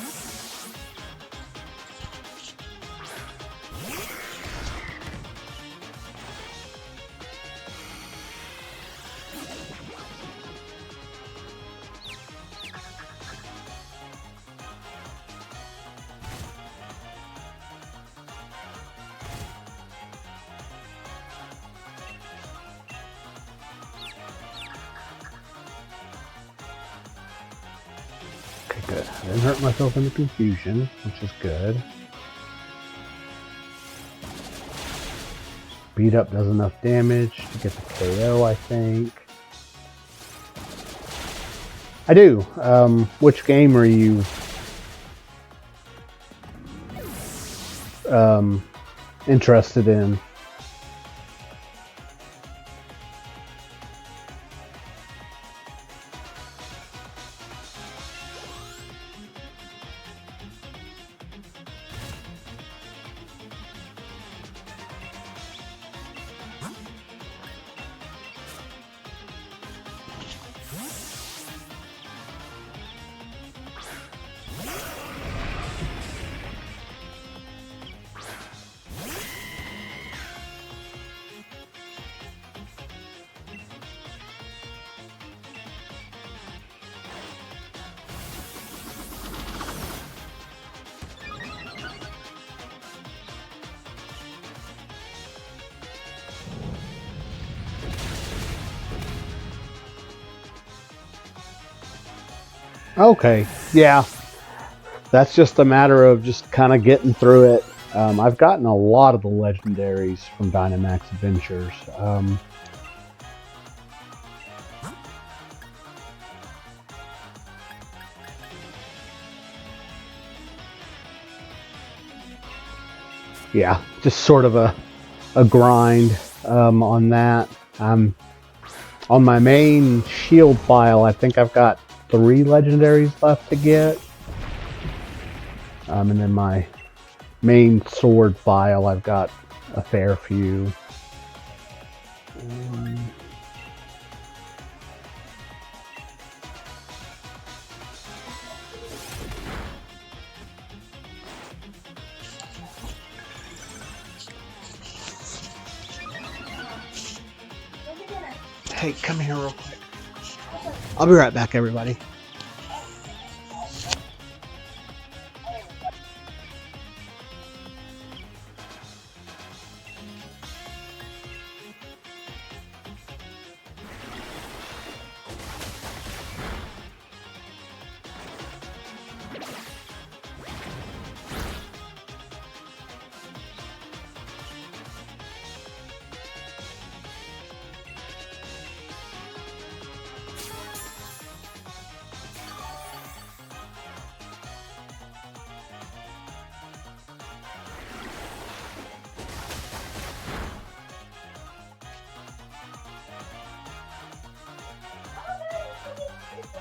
Speaker 1: Good. I didn't hurt myself in the confusion, which is good. Beat up does enough damage to get the KO, I think. I do. Which game are you interested in? Okay, yeah. That's just a matter of just kind of getting through it. I've gotten a lot of the legendaries from Dynamax Adventures. Yeah, just sort of a grind on that. On my main shield file, I think I've got 3 legendaries left to get. And then my main sword file, I've got a fair few. Hey, come here real quick. I'll be right back, everybody.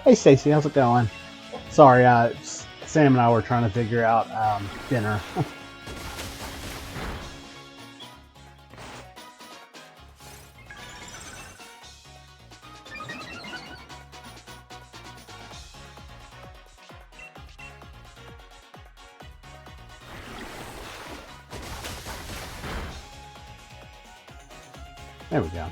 Speaker 1: Hey Stacy, how's it going? Sorry, Sam and I were trying to figure out dinner. There we go.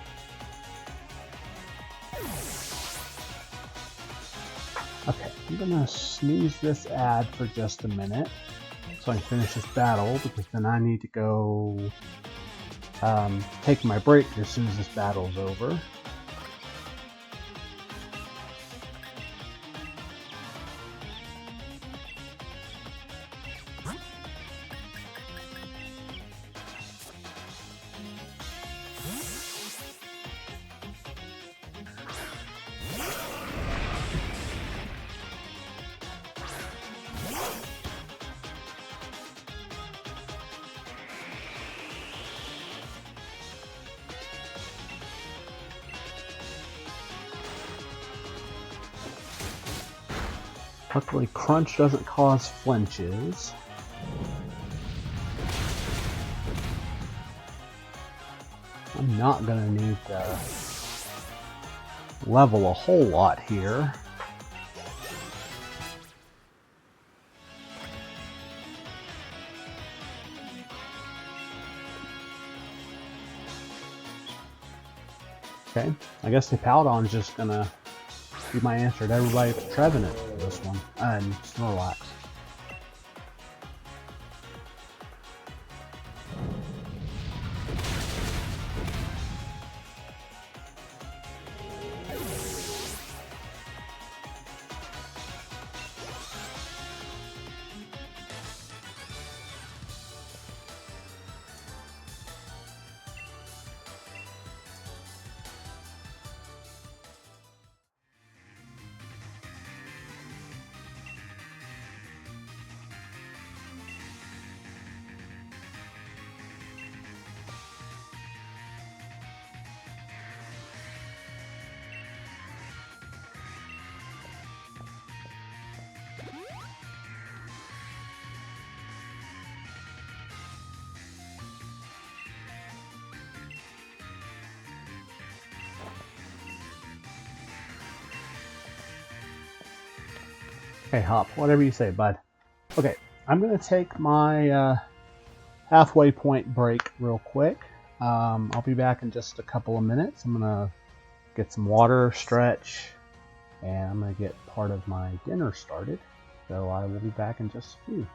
Speaker 1: Okay, I'm gonna snooze this ad for just a minute so I can finish this battle, because then I need to go take my break as soon as this battle's over. Luckily, crunch doesn't cause flinches. I'm not gonna need to level a whole lot here. Okay, I guess the Powdon's just gonna be my answer to everybody that's Trevenant for this one, and Snorlax. Okay, Hop, whatever you say, bud. Okay, I'm going to take my halfway point break real quick. I'll be back in just a couple of minutes. I'm going to get some water, stretch, and I'm going to get part of my dinner started. So I will be back in just a few.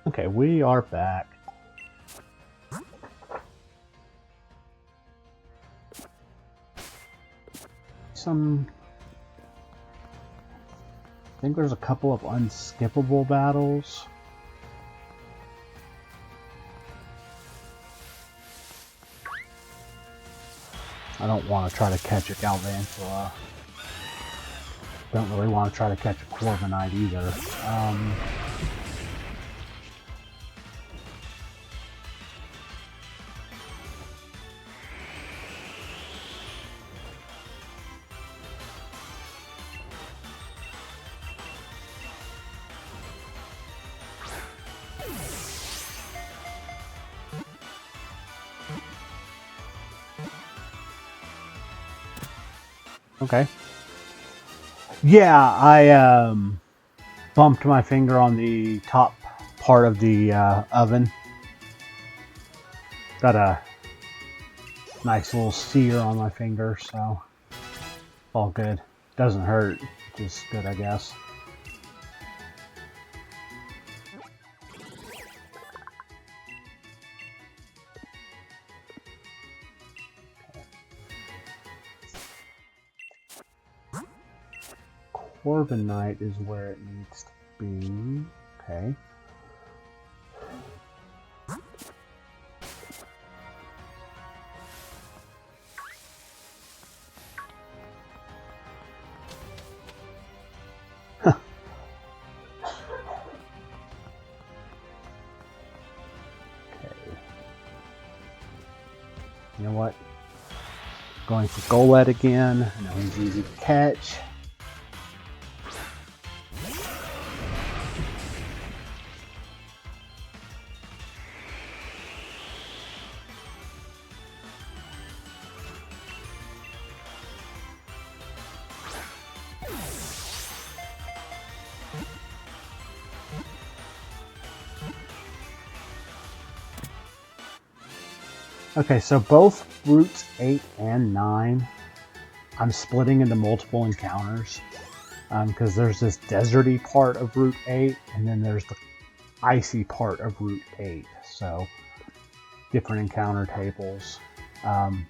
Speaker 1: Okay, we are back. I think there's a couple of unskippable battles. I don't want to try to catch a Galvantula. Don't really want to try to catch a Corviknight either. Okay. Yeah, I bumped my finger on the top part of the oven. Got a nice little sear on my finger, so all good. Doesn't hurt, just good, I guess. Corviknight is where it needs to be. Okay. You know what? Going for Golett again. I know he's easy to catch. Okay, so both routes 8 and 9, I'm splitting into multiple encounters because there's this deserty part of Route 8 and then there's the icy part of Route 8. So different encounter tables. 9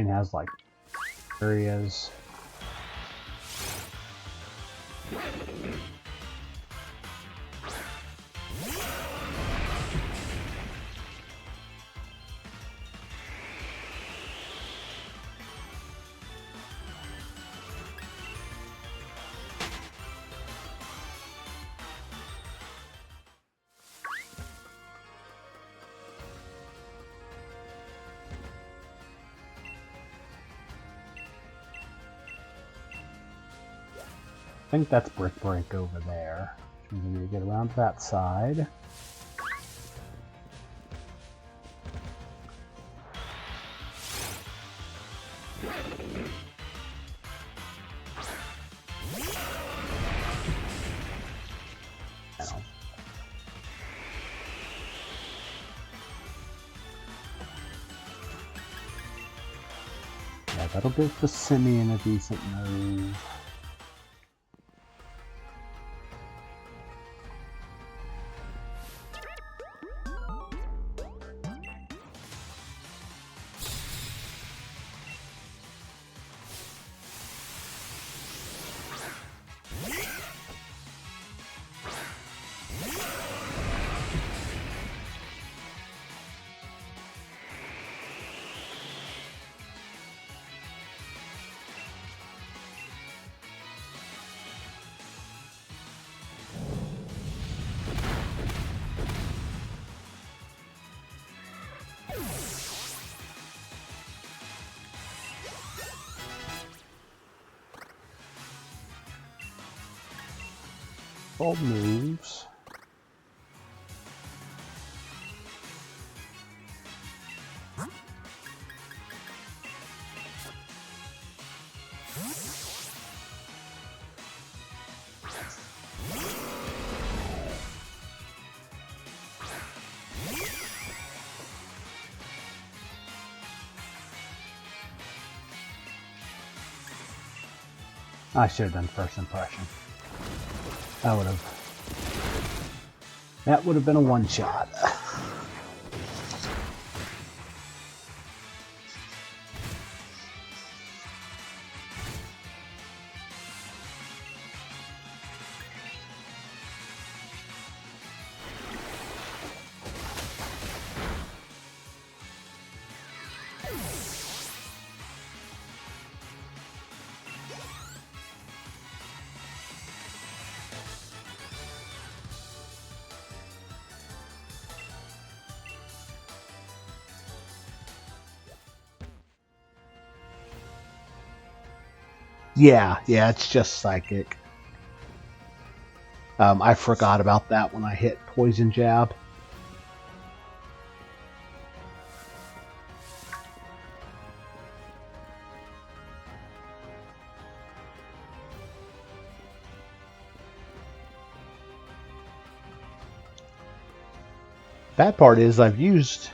Speaker 1: has like areas. I think that's Brick Break over there. We need to get around to that side. Yeah, that'll give the Simeon a decent move. Bold moves. I should have done first impression. I would have. That would have been a one-shot. Yeah, it's just psychic. I forgot about that when I hit Poison Jab. Bad part is I've used...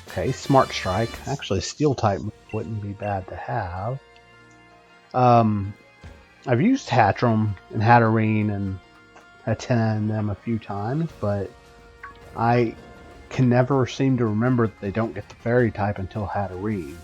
Speaker 1: Okay, Smart Strike. Actually, Steel type wouldn't be bad to have. I've used Hatchram and Hatterene and Hatena in them a few times, but I can never seem to remember that they don't get the Fairy type until Hatterene.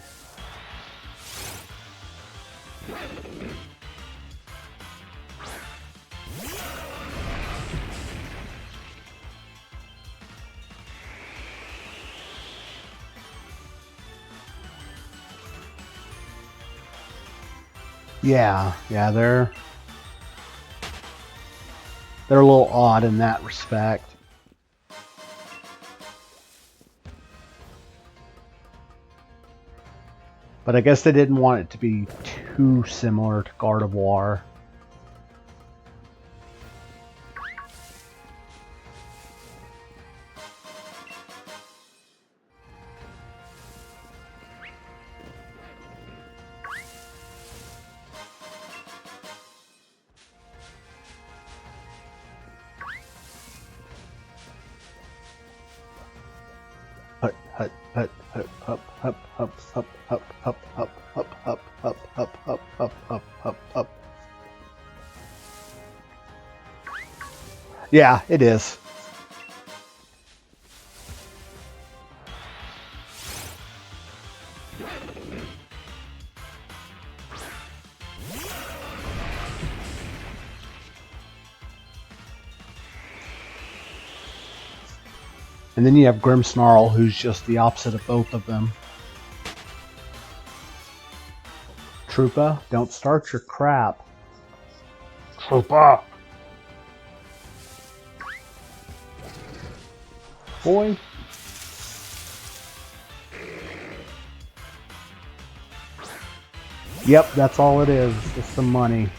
Speaker 1: Yeah, they're a little odd in that respect. But I guess they didn't want it to be too similar to Gardevoir. Yeah, it is. And then you have Grimmsnarl, who's just the opposite of both of them. Troopa, don't start your crap. Troopa! Boy. Yep, that's all it is. Just some money.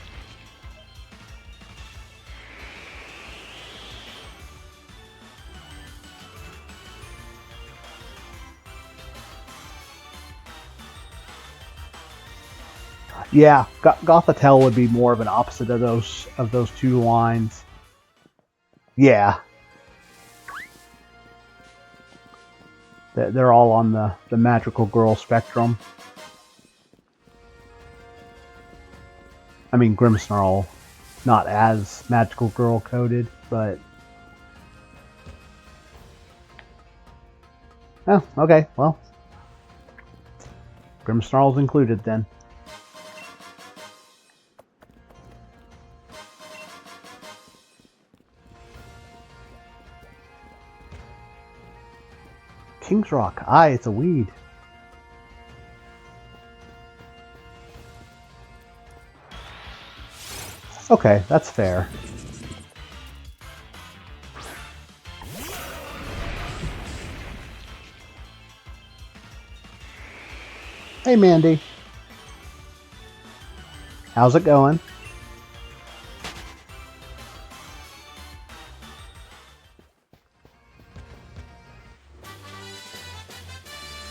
Speaker 1: Yeah, Gothitelle would be more of an opposite of those two lines. Yeah. They're all on the magical girl spectrum. I mean, Grimmsnarl, not as magical girl coded, but... Oh, okay, well. Grimmsnarl's included then. King's Rock. Aye, it's a weed. Okay, that's fair. Hey, Mandy. How's it going?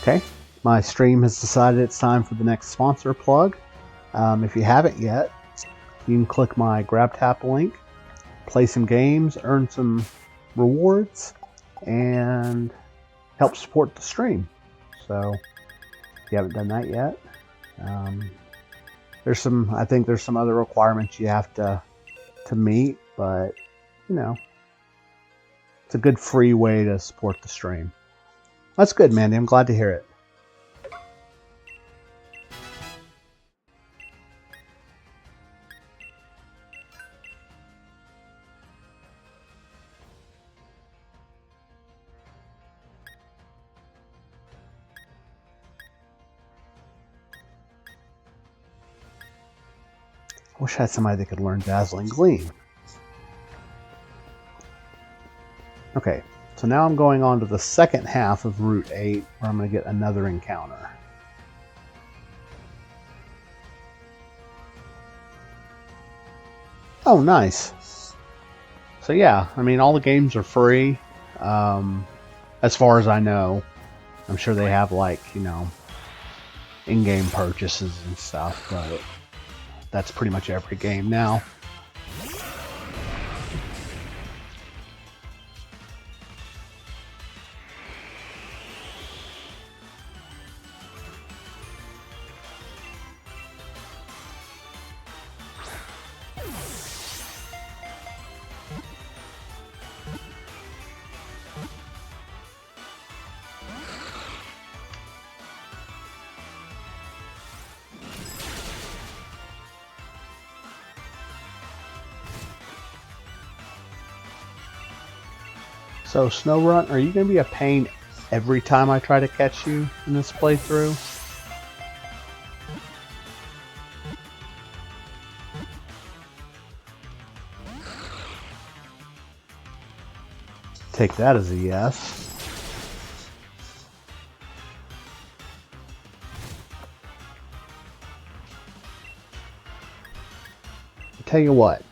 Speaker 1: Okay, my stream has decided it's time for the next sponsor plug. If you haven't yet, you can click my grab tap link, play some games, earn some rewards, and help support the stream. So if you haven't done that yet, I think there's some other requirements you have to meet, but you know, It's a good free way to support the stream. That's good, Mandy. I'm glad to hear it. I wish I had somebody that could learn Dazzling Gleam. Okay, so now I'm going on to the second half of Route 8, where I'm going to get another encounter. Oh, nice. So yeah, I mean, all the games are free, as far as I know. I'm sure they have, like, you know, in-game purchases and stuff, but that's pretty much every game now. So, Snowrun, are you going to be a pain every time I try to catch you in this playthrough? Take that as a yes. I'll tell you what.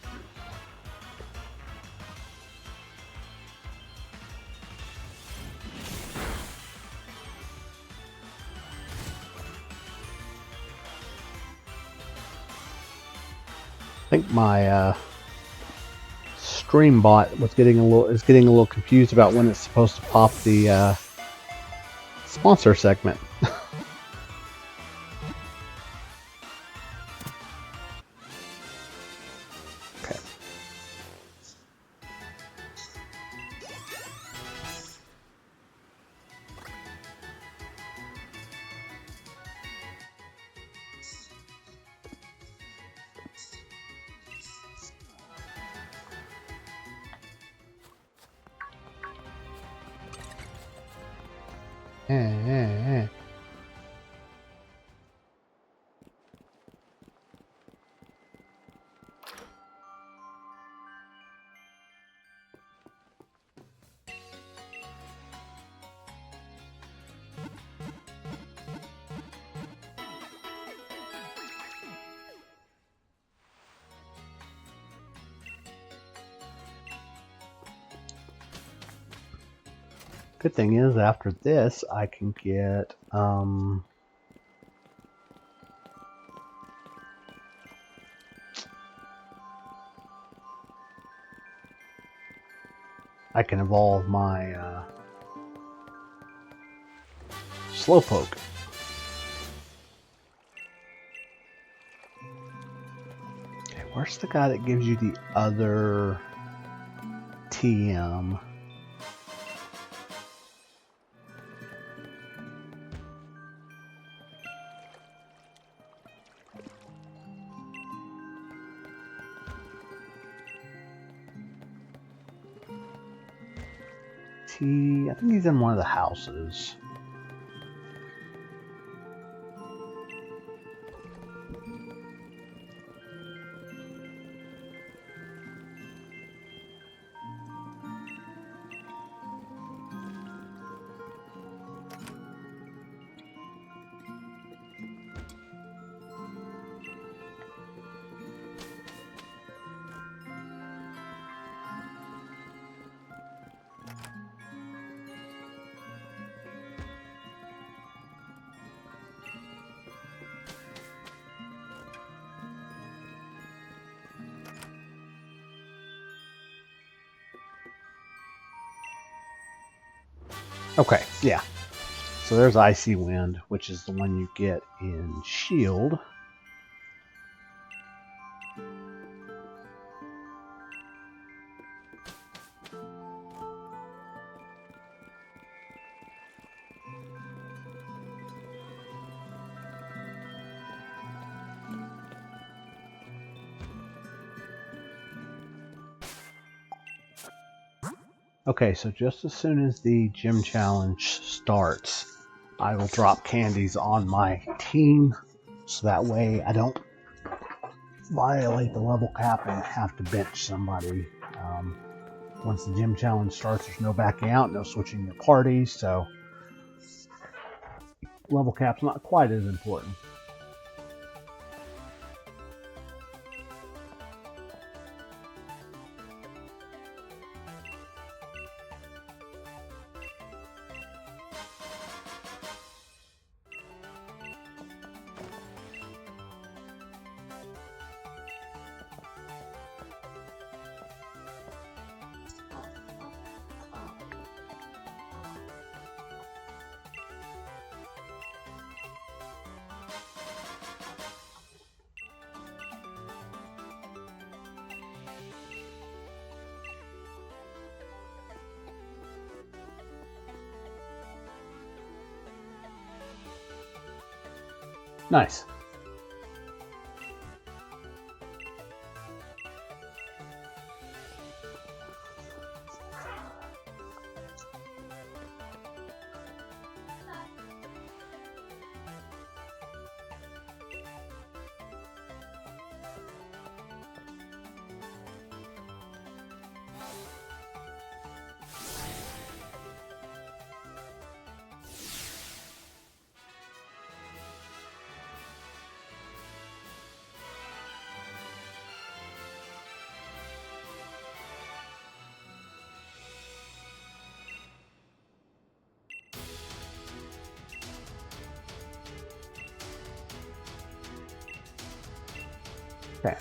Speaker 1: I think my stream bot is getting a little confused about when it's supposed to pop the sponsor segment. Okay. Good thing is, after this, I can get, I can evolve my, Slowpoke. Okay, where's the guy that gives you the other TM? I think he's in one of the houses. Okay, yeah. So there's Icy Wind, which is the one you get in Shield. Okay, so just as soon as the gym challenge starts, I will drop candies on my team, so that way I don't violate the level cap and have to bench somebody. Once the gym challenge starts, there's no backing out, no switching your parties, so level cap's not quite as important. Nice. Okay.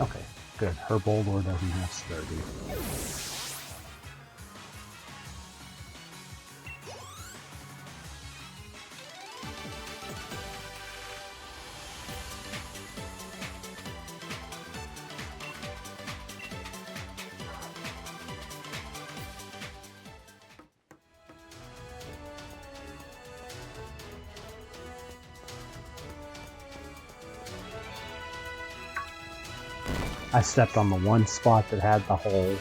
Speaker 1: Okay, good. Her Boldor doesn't have Sturdy. I stepped on the one spot that had the hole.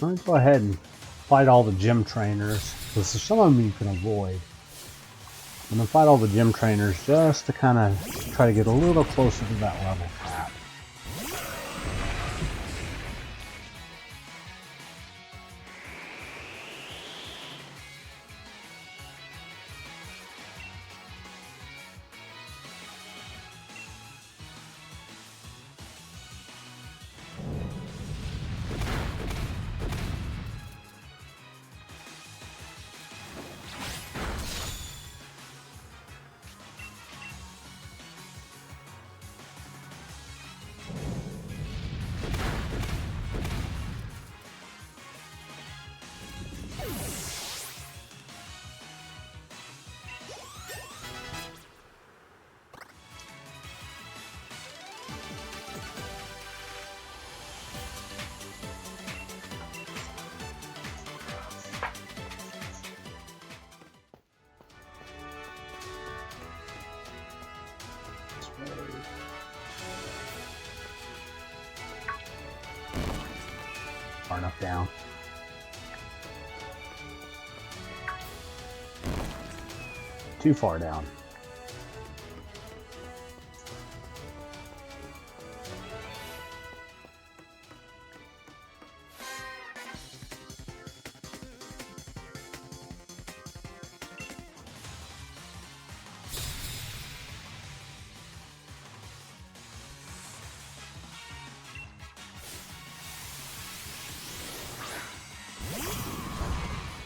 Speaker 1: Let's go ahead and fight all the gym trainers, because some of them you can avoid. I'm going to fight all the gym trainers just to kind of try to get a little closer to that level cap. far enough down. Too far down.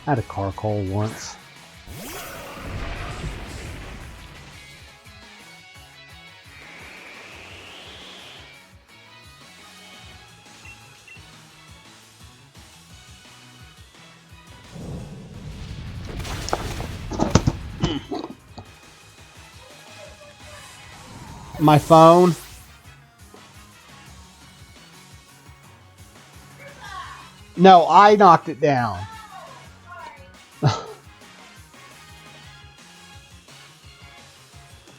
Speaker 1: I had a car call once. My phone. No, I knocked it down.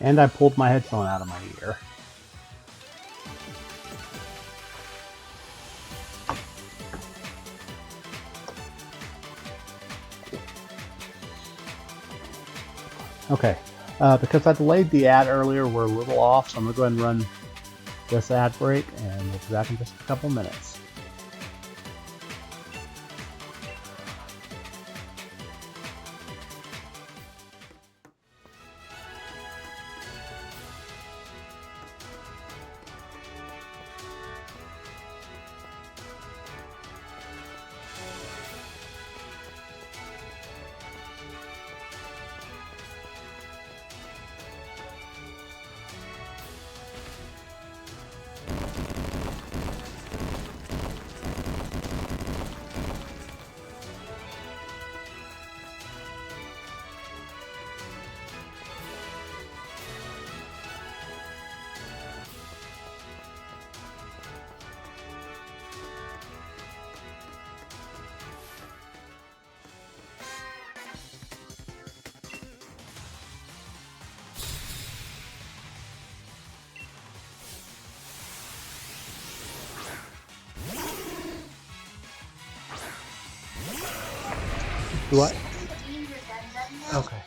Speaker 1: And I pulled my headphone out of my ear. Okay, because I delayed the ad earlier, we're a little off, so I'm going to go ahead and run this ad break, and we'll be back in just a couple minutes. What? Okay.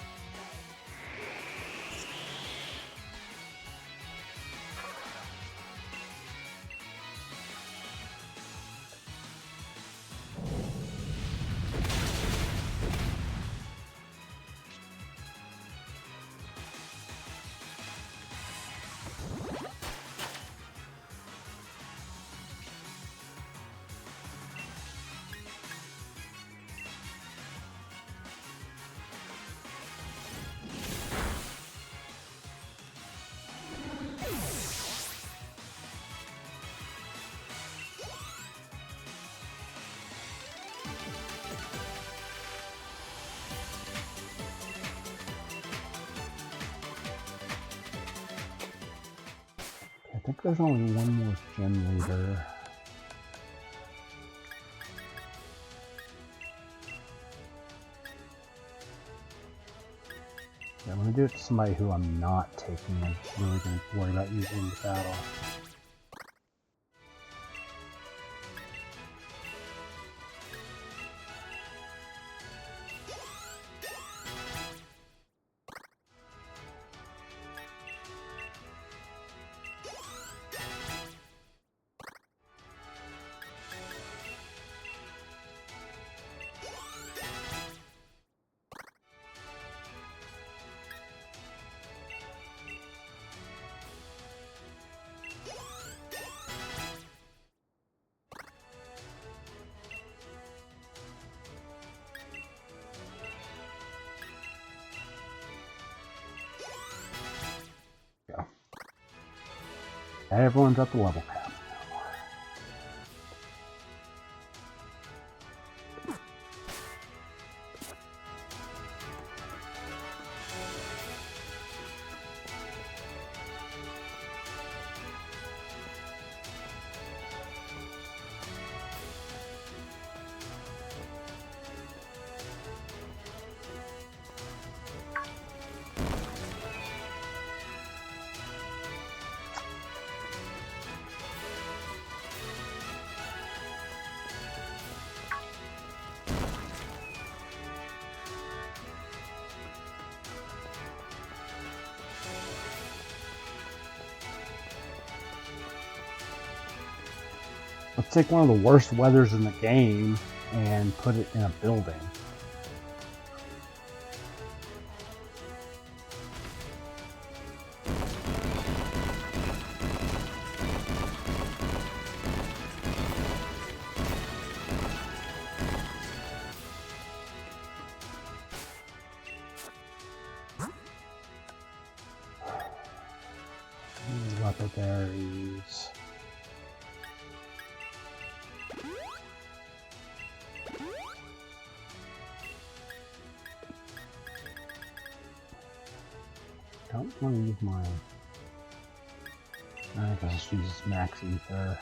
Speaker 1: I think there's only one more gym leader. Yeah, I'm going to do it to somebody who I'm not taking. I'm really going to worry about using in the battle. Everyone's at the level cap now. Let's take one of the worst weathers in the game and put it in a building. Leatherberries. Don't want to use mine. I think I'll just use max ether.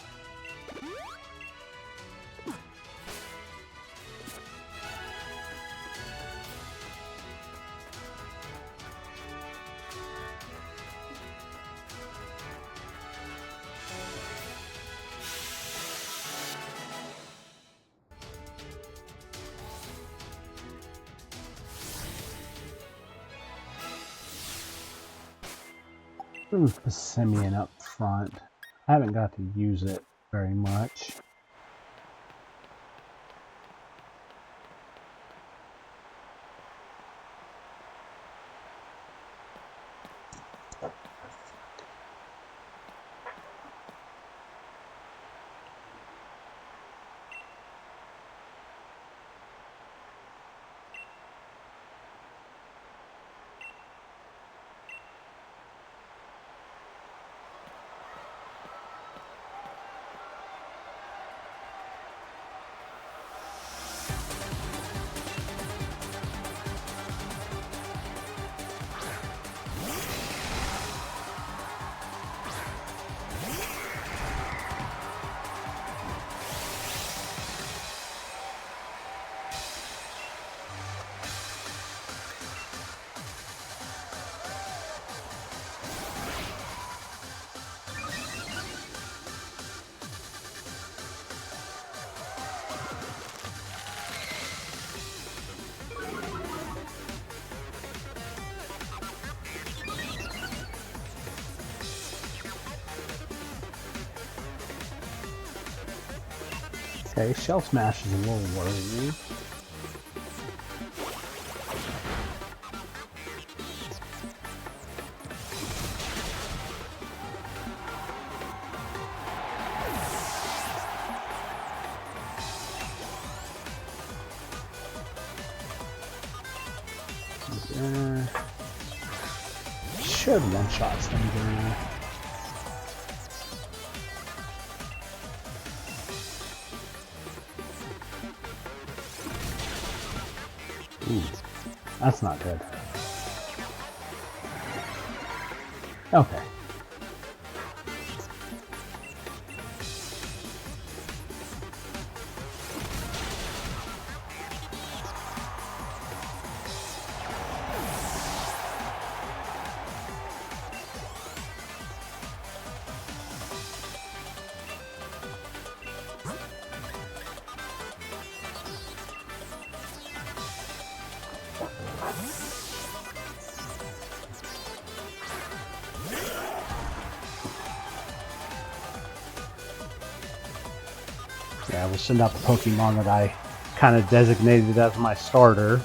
Speaker 1: Move the Simeon up front. I haven't got to use it very much. Okay, Shell Smash is a little worrying. Should one-shot Slinger. Ooh, that's not good. Okay. Yeah, we'll send out the Pokemon that I kind of designated as my starter.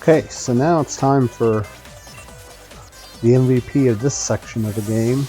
Speaker 1: Okay, so now it's time for the MVP of this section of the game.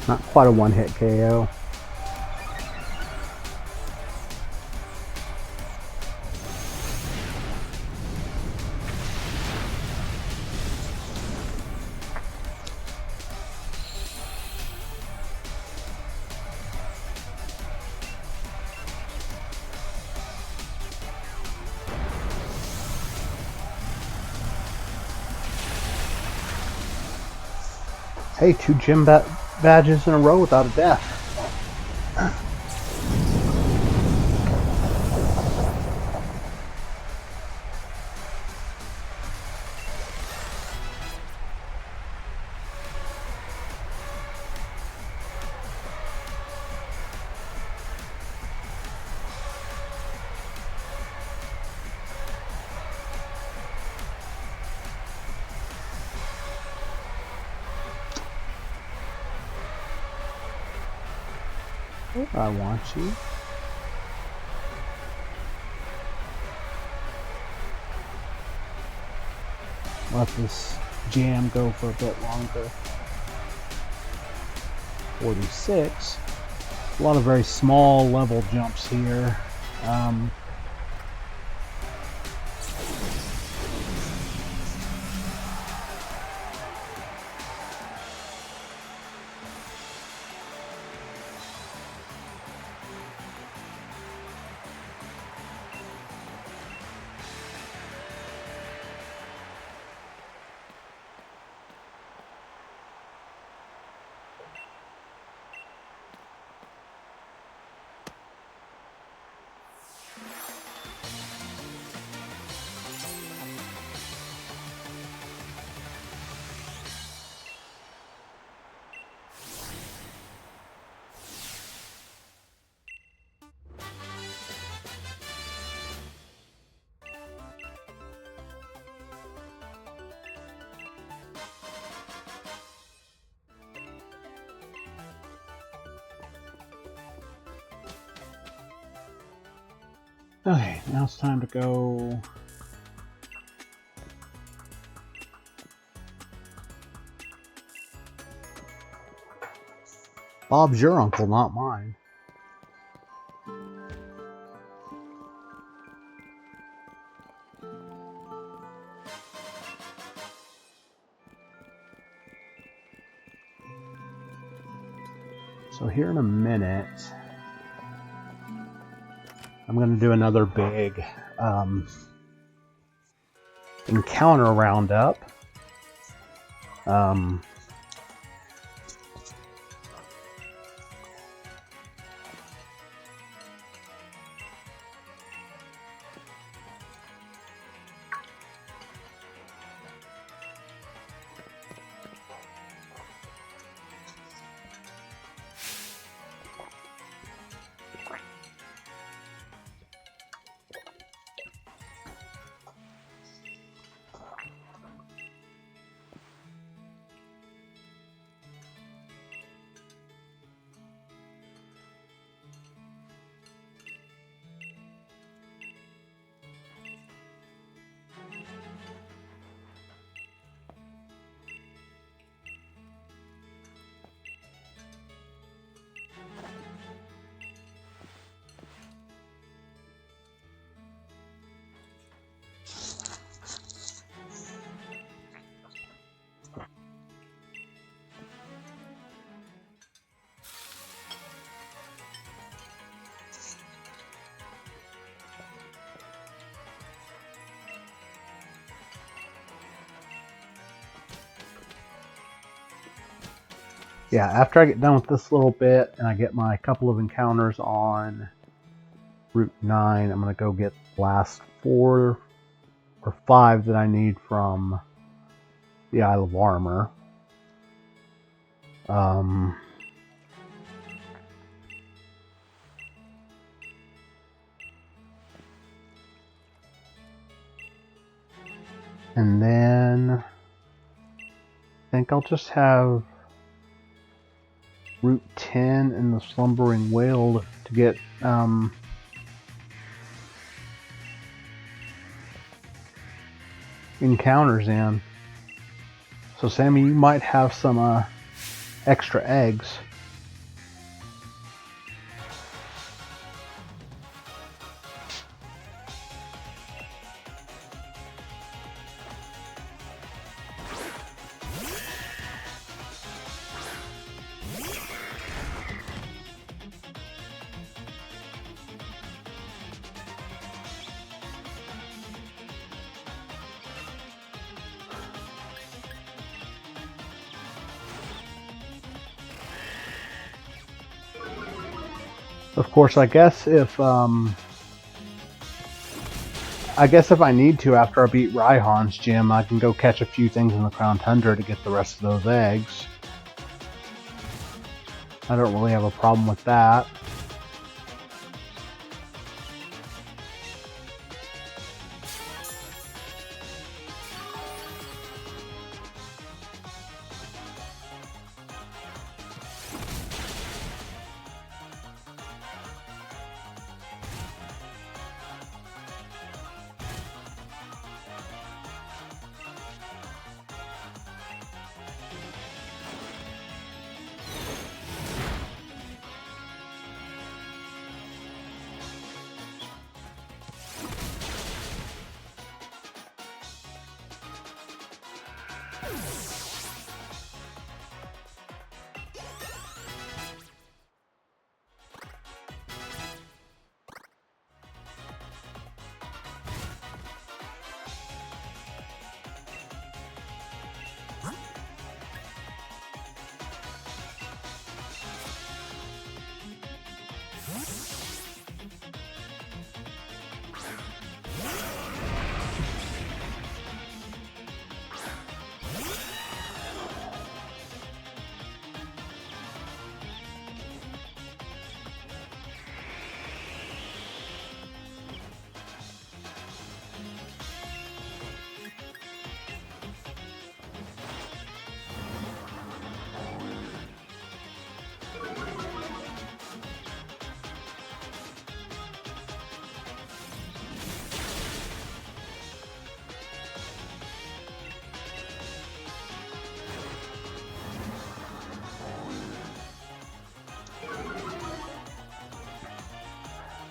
Speaker 1: Not quite a one-hit KO. Hey, 2 gym badges in a row without a death. I want you. Let this jam go for a bit longer. 46. A lot of very small level jumps here. Okay, now it's time to go. Bob's your uncle, not mine. So here in a minute, I'm going to do another big encounter roundup. Yeah, after I get done with this little bit and I get my couple of encounters on Route 9, I'm going to go get the last 4 or 5 that I need from the Isle of Armor. And then I think I'll just have Route 10 and the Slumbering Whale to get encounters in. So Sammy, you might have some extra eggs. Of course, I guess if I need to, after I beat Raihan's gym, I can go catch a few things in the Crown Tundra to get the rest of those eggs. I don't really have a problem with that.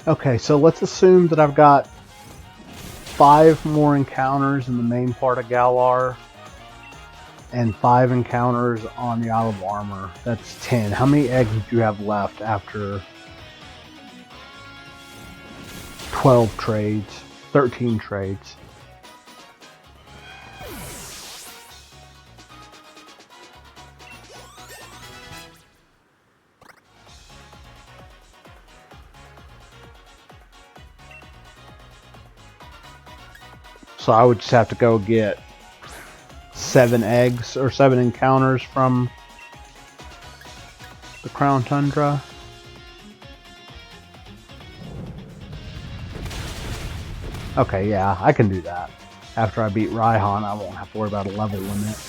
Speaker 1: Okay, so let's assume that I've got 5 more encounters in the main part of Galar and 5 encounters on the Isle of Armor. That's 10. How many eggs do you have left after 12 trades? 13 trades. So I would just have to go get 7 eggs or 7 encounters from the Crown Tundra. Okay, yeah, I can do that. After I beat Raihan, I won't have to worry about a level limit.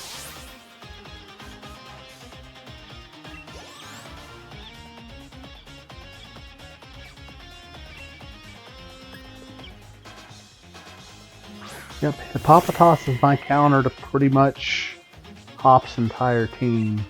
Speaker 1: Yep, Hippopotas is my counter to pretty much Hop's entire team.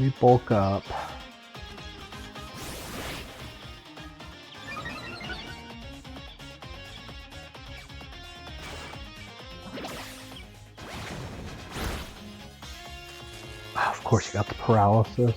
Speaker 1: We bulk up. course, you got the paralysis.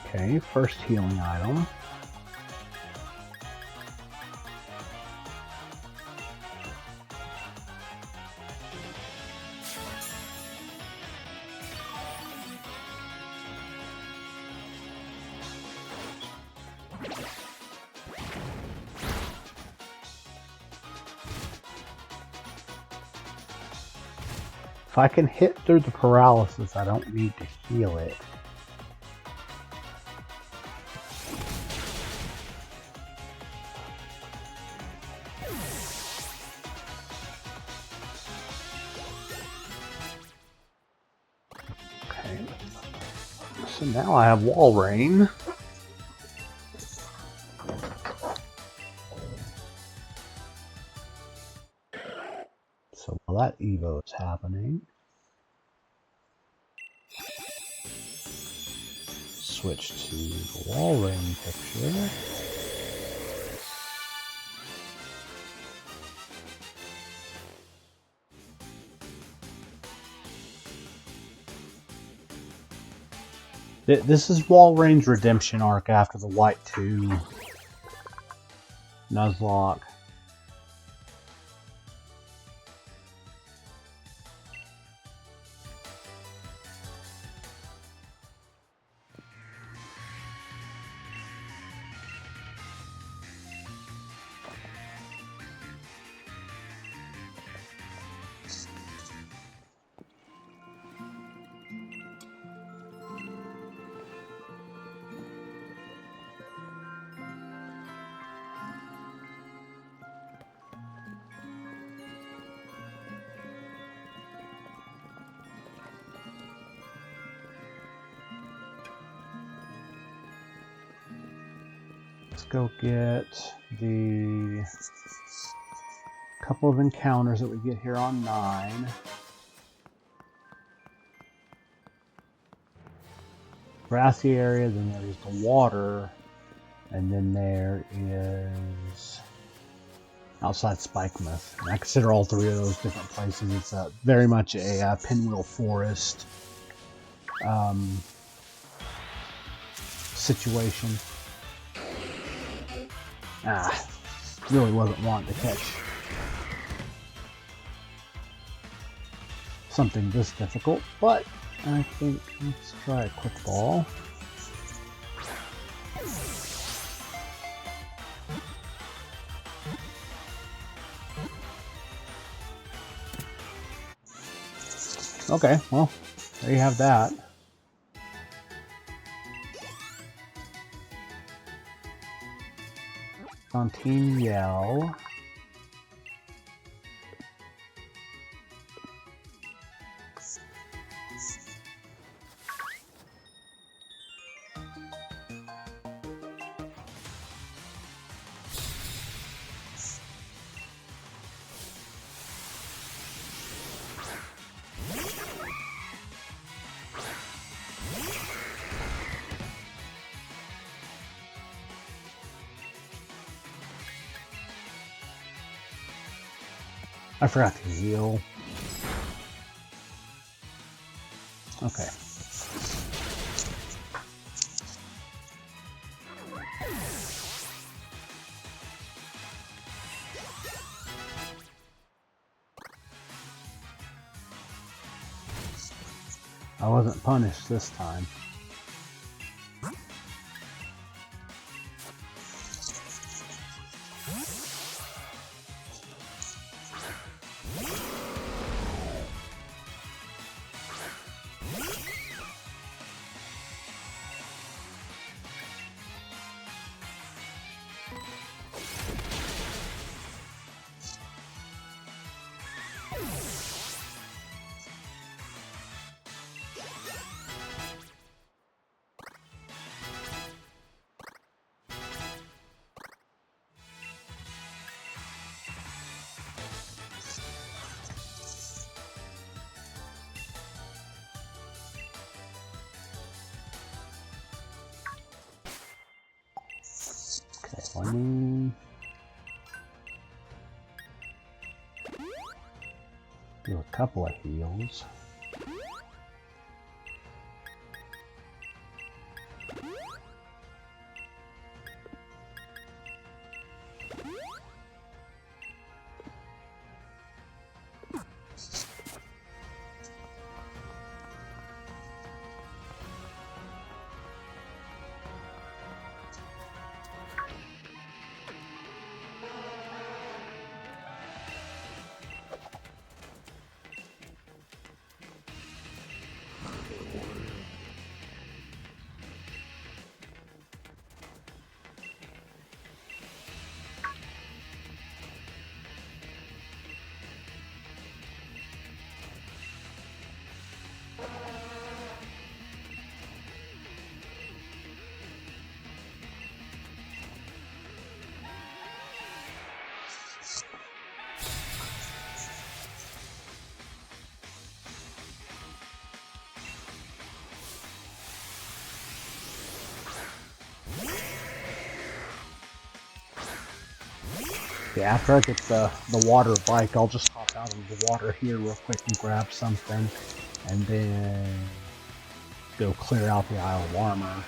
Speaker 1: Okay, first healing item. If I can hit through the paralysis, I don't need to heal it. Okay. So now I have wall rain. So while that Evo is happening, switch to the wall rain picture. This is Walreign's redemption arc after the White 2 Nuzlocke. Let's go get the couple of encounters that we get here on 9. Grassy area, then there's the water, and then there is outside Spikemouth. And I consider all three of those different places. It's very much a pinwheel forest situation. Really wasn't wanting to catch something this difficult, but I think let's try a quick ball. Okay, well, there you have that. On Team Yell. I forgot to heal. Okay. I wasn't punished this time. Let me do a couple of heals. Yeah, after I get the water bike, I'll just hop out of the water here real quick and grab something, and then go clear out the Isle of Armor.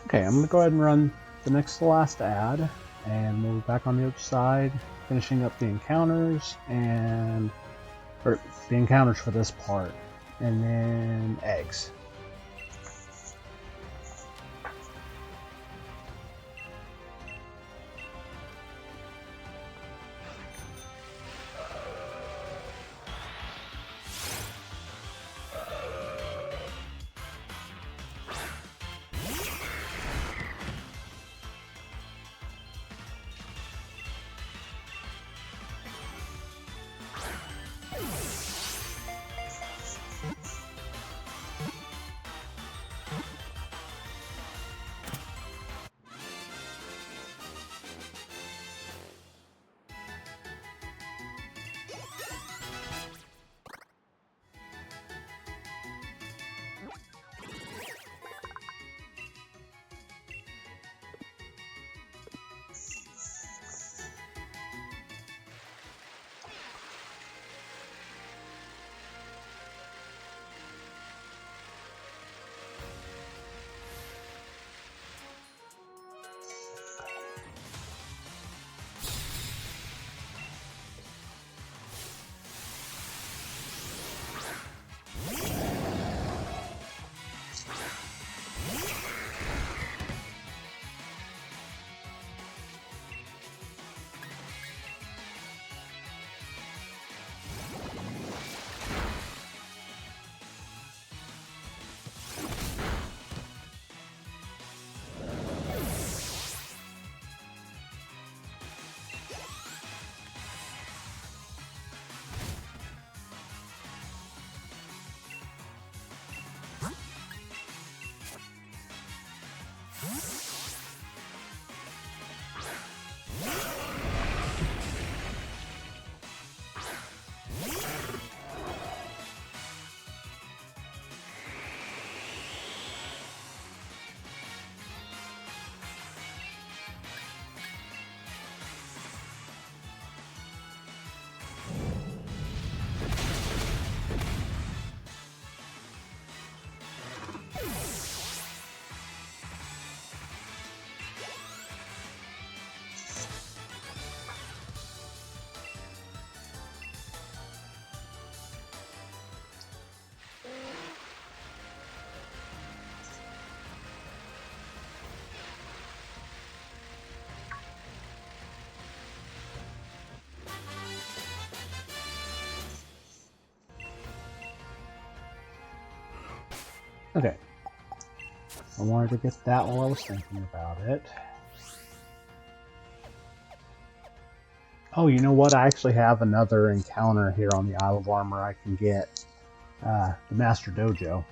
Speaker 1: Okay, I'm going to go ahead and run the next to last ad, and we'll be back on the other side, finishing up the encounters, or the encounters for this part, and then eggs. Okay. I wanted to get that while I was thinking about it. Oh, you know what? I actually have another encounter here on the Isle of Armor I can get. The Master Dojo.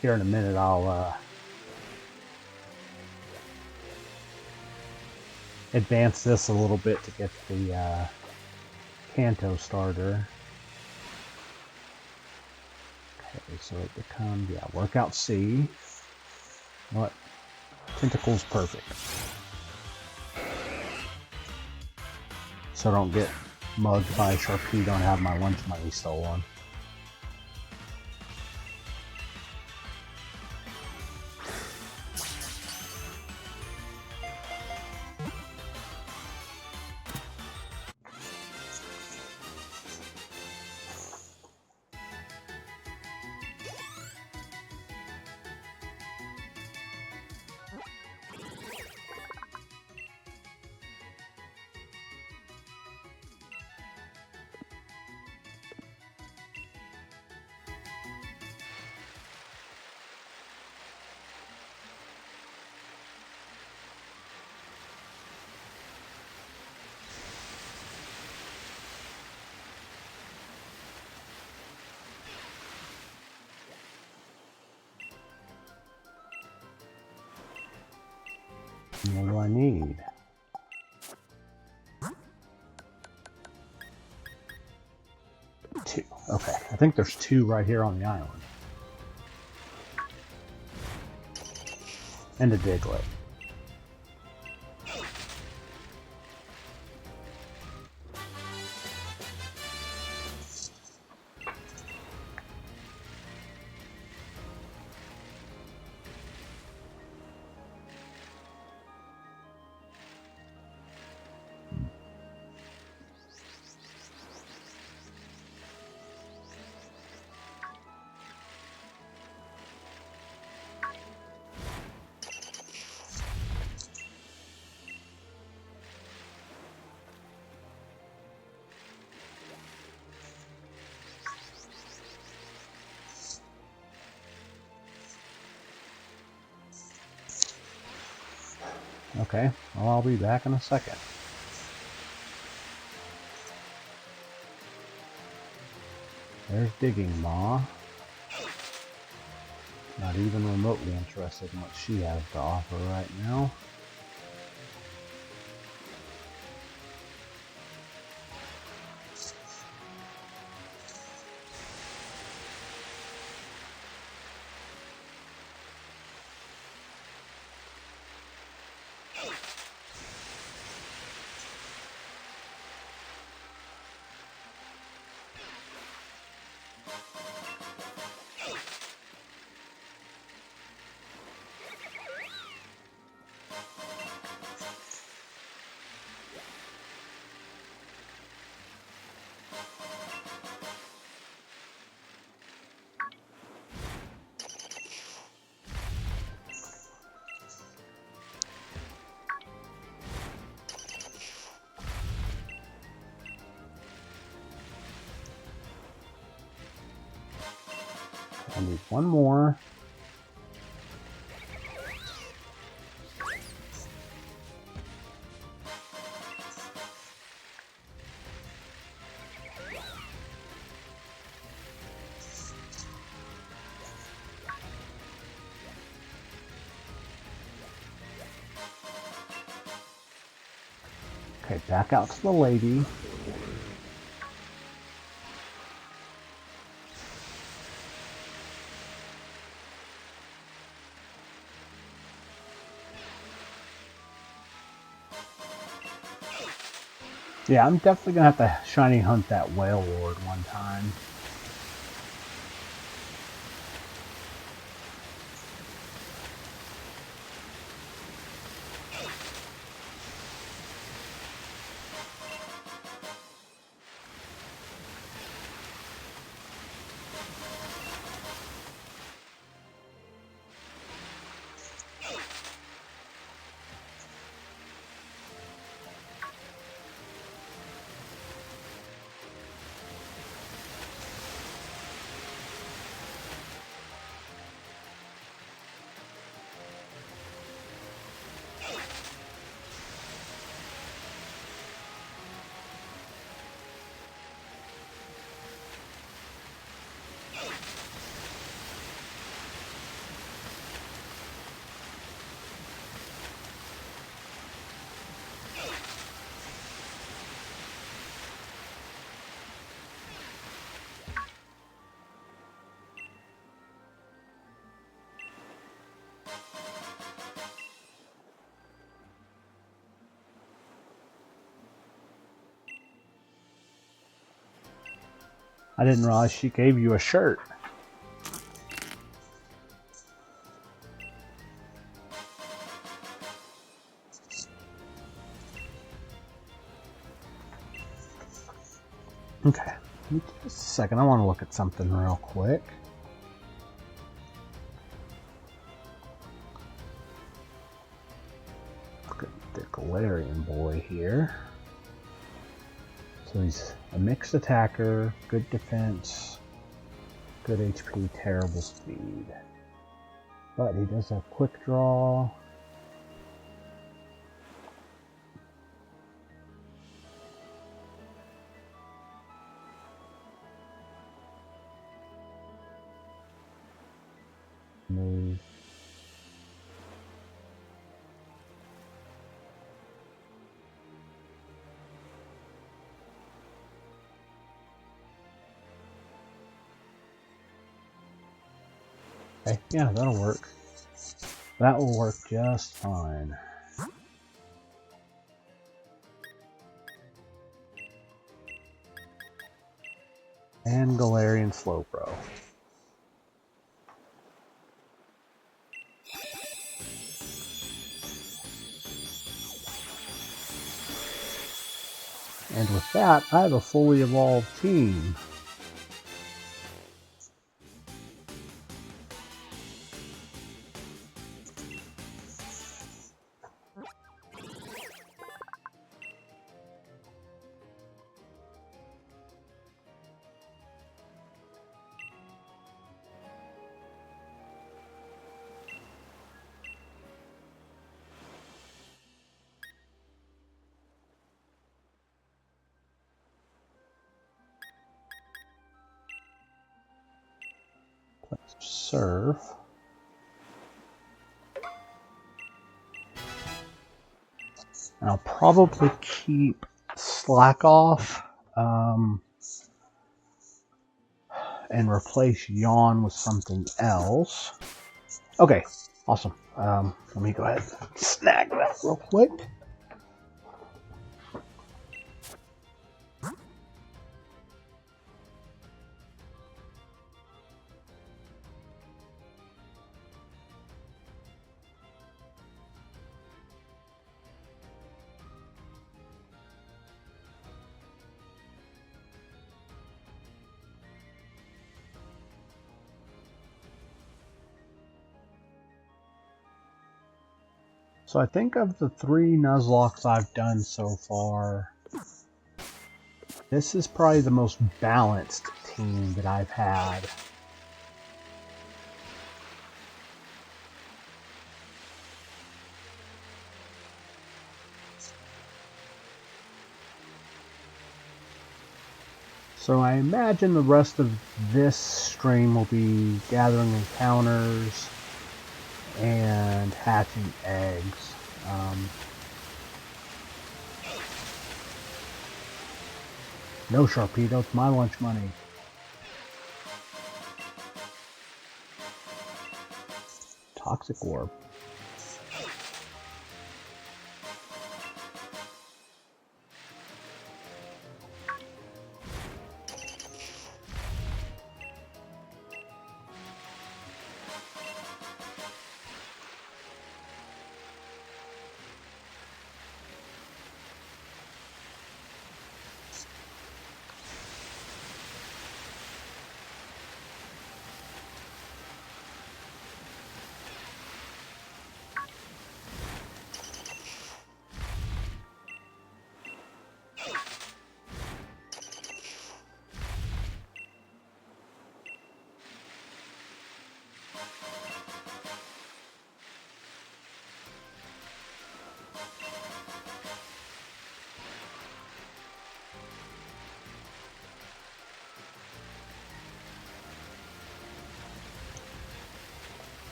Speaker 1: Here in a minute, I'll advance this a little bit to get the Kanto starter. Okay, so it becomes, yeah, Workout C. What? Tentacle's perfect. So I don't get mugged by Sharpie, don't have my lunch money stolen. What do I need? Two. Okay, I think there's two right here on the island. And a Diglett. Okay, well, I'll be back in a second. There's Digging Maw. Not even remotely interested in what she has to offer right now. I need one more. Okay, back out to the lady. Yeah, I'm definitely gonna have to shiny hunt that whale lord one time. I didn't realize she gave you a shirt. Okay, just a second. I want to look at something real quick. Look at the Galarian boy here. So he's a mixed attacker, good defense, good HP, terrible speed. But he does have quick draw. Move. Okay, yeah, that'll work. That will work just fine. And Galarian Slowbro. And with that, I have a fully evolved team. Let's serve. And I'll probably keep Slack off and replace Yawn with something else. Okay, awesome. Let me go ahead and snag that real quick. So I think of the 3 Nuzlockes I've done so far, this is probably the most balanced team that I've had. So I imagine the rest of this stream will be gathering encounters and hatching eggs. No, Sharpedo, it's my lunch money. Toxic Orb.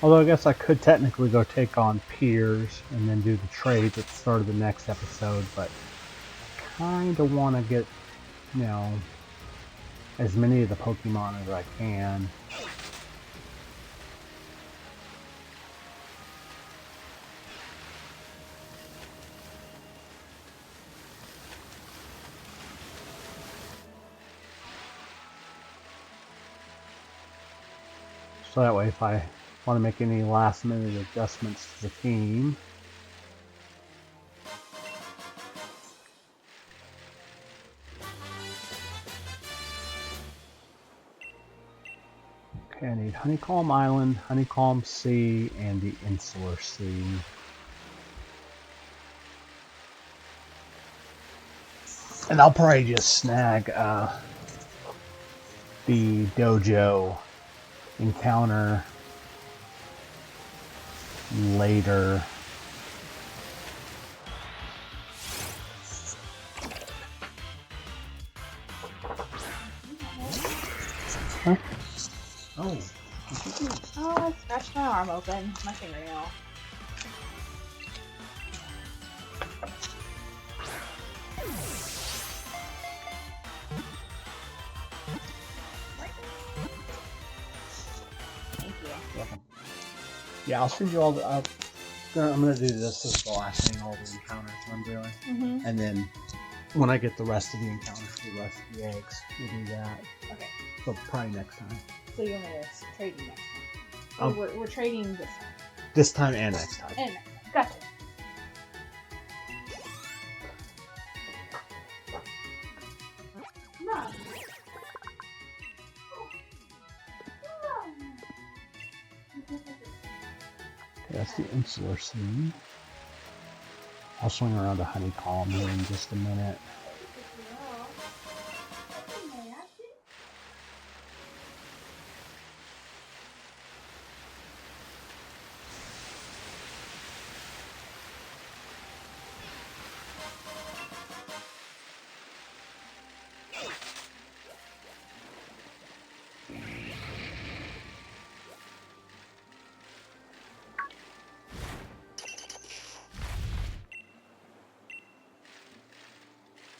Speaker 1: Although I guess I could technically go take on Piers and then do the trades at the start of the next episode, but kind of want to get, you know, as many of the Pokemon as I can. So that way if I want to make any last minute adjustments to the team. Okay, I need Honeycomb Island, Honeycomb Sea, and the Insular Sea. And I'll probably just snag the dojo encounter later. Huh? Oh.
Speaker 2: Oh, I scratched my arm open. My fingernail. Thank you.
Speaker 1: Welcome. Yeah, I'll send you all the. I'm gonna do this as the last thing, all the encounters I'm doing, and then when I get the rest of the encounters for the rest of the eggs, we'll do that.
Speaker 2: Okay.
Speaker 1: So probably next time.
Speaker 2: So you want me to trade you next time? We're trading this time.
Speaker 1: This time and next time.
Speaker 2: And next time. Gotcha. No.
Speaker 1: Okay, that's the Insular Sea. I'll swing around to Honeycomb here in just a minute.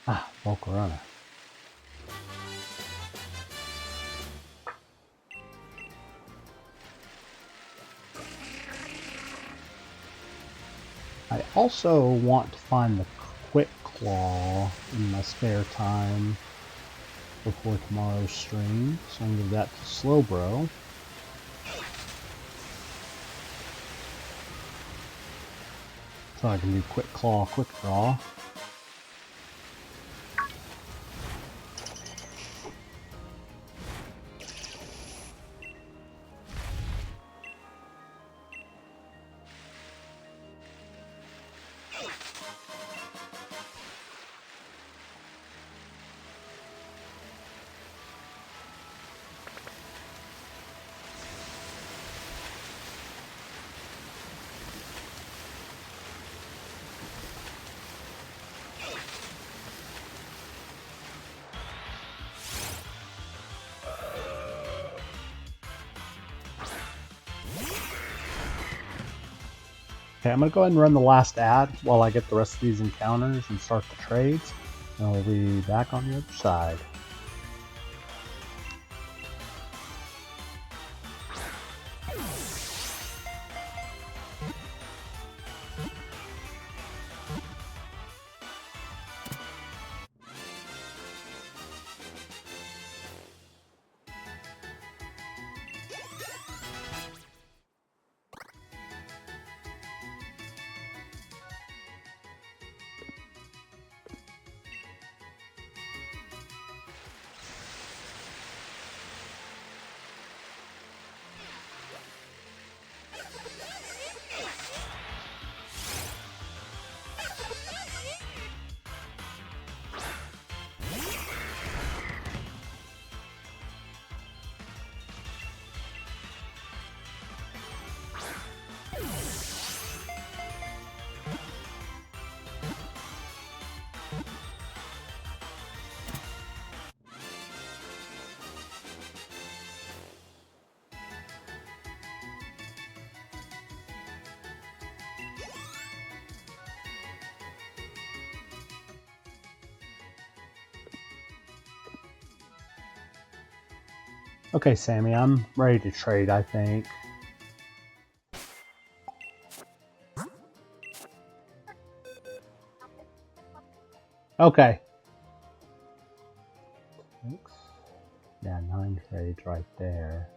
Speaker 1: Ah, Volcarona. I also want to find the Quick Claw in my spare time before tomorrow's stream, so I'm going to give that to Slowbro. So I can do Quick Claw, Quick Draw. Okay, I'm going to go ahead and run the last ad while I get the rest of these encounters and start the trades. And we'll be back on the other side. Okay, Sammy, I'm ready to trade, I think. Okay. Thanks. Yeah, 9 trades right there.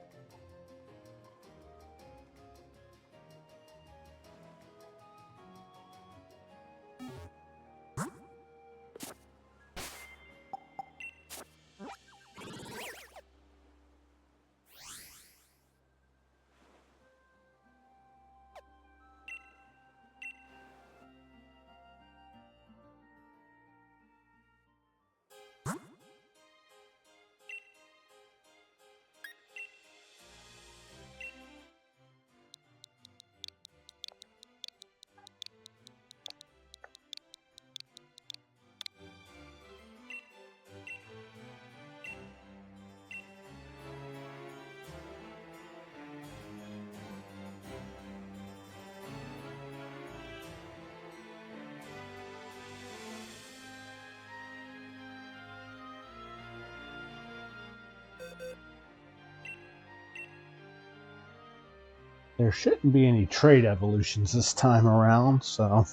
Speaker 1: There shouldn't be any trade evolutions this time around, so...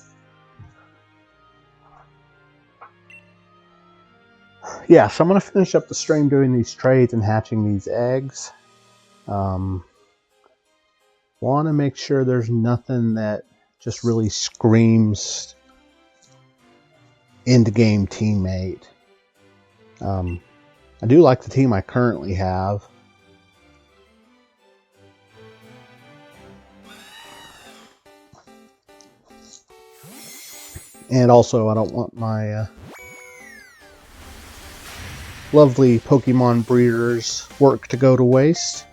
Speaker 1: Yeah, so I'm going to finish up the stream doing these trades and hatching these eggs. Want to make sure there's nothing that just really screams end-game teammate. I do like the team I currently have. And also, I don't want my lovely Pokemon breeders' work to go to waste.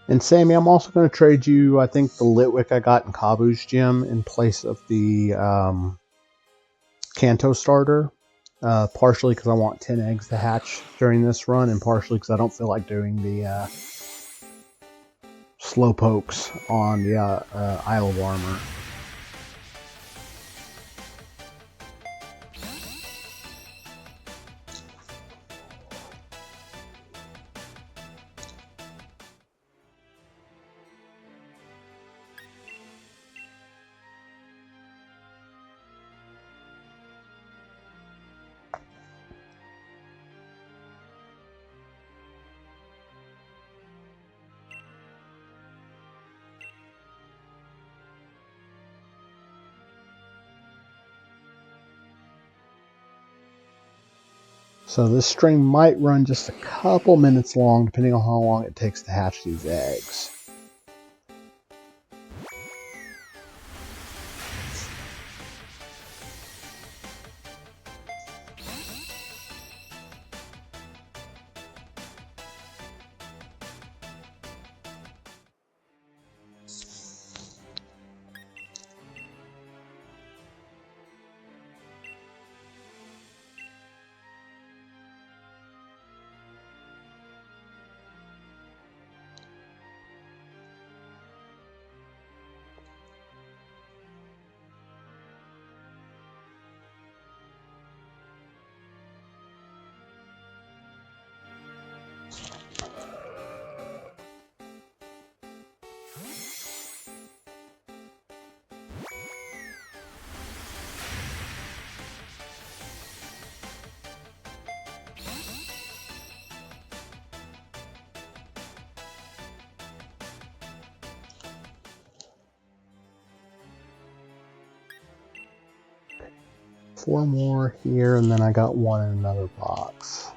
Speaker 1: And Sammy, I'm also going to trade you, I think, the Litwick I got in Kabu's gym in place of the Kanto starter. Partially because I want 10 eggs to hatch during this run, and partially because I don't feel like doing the Slowpokes on the Isle of Armor. So this stream might run just a couple minutes long, depending on how long it takes to hatch these eggs. Four more here, and then I got one in another box.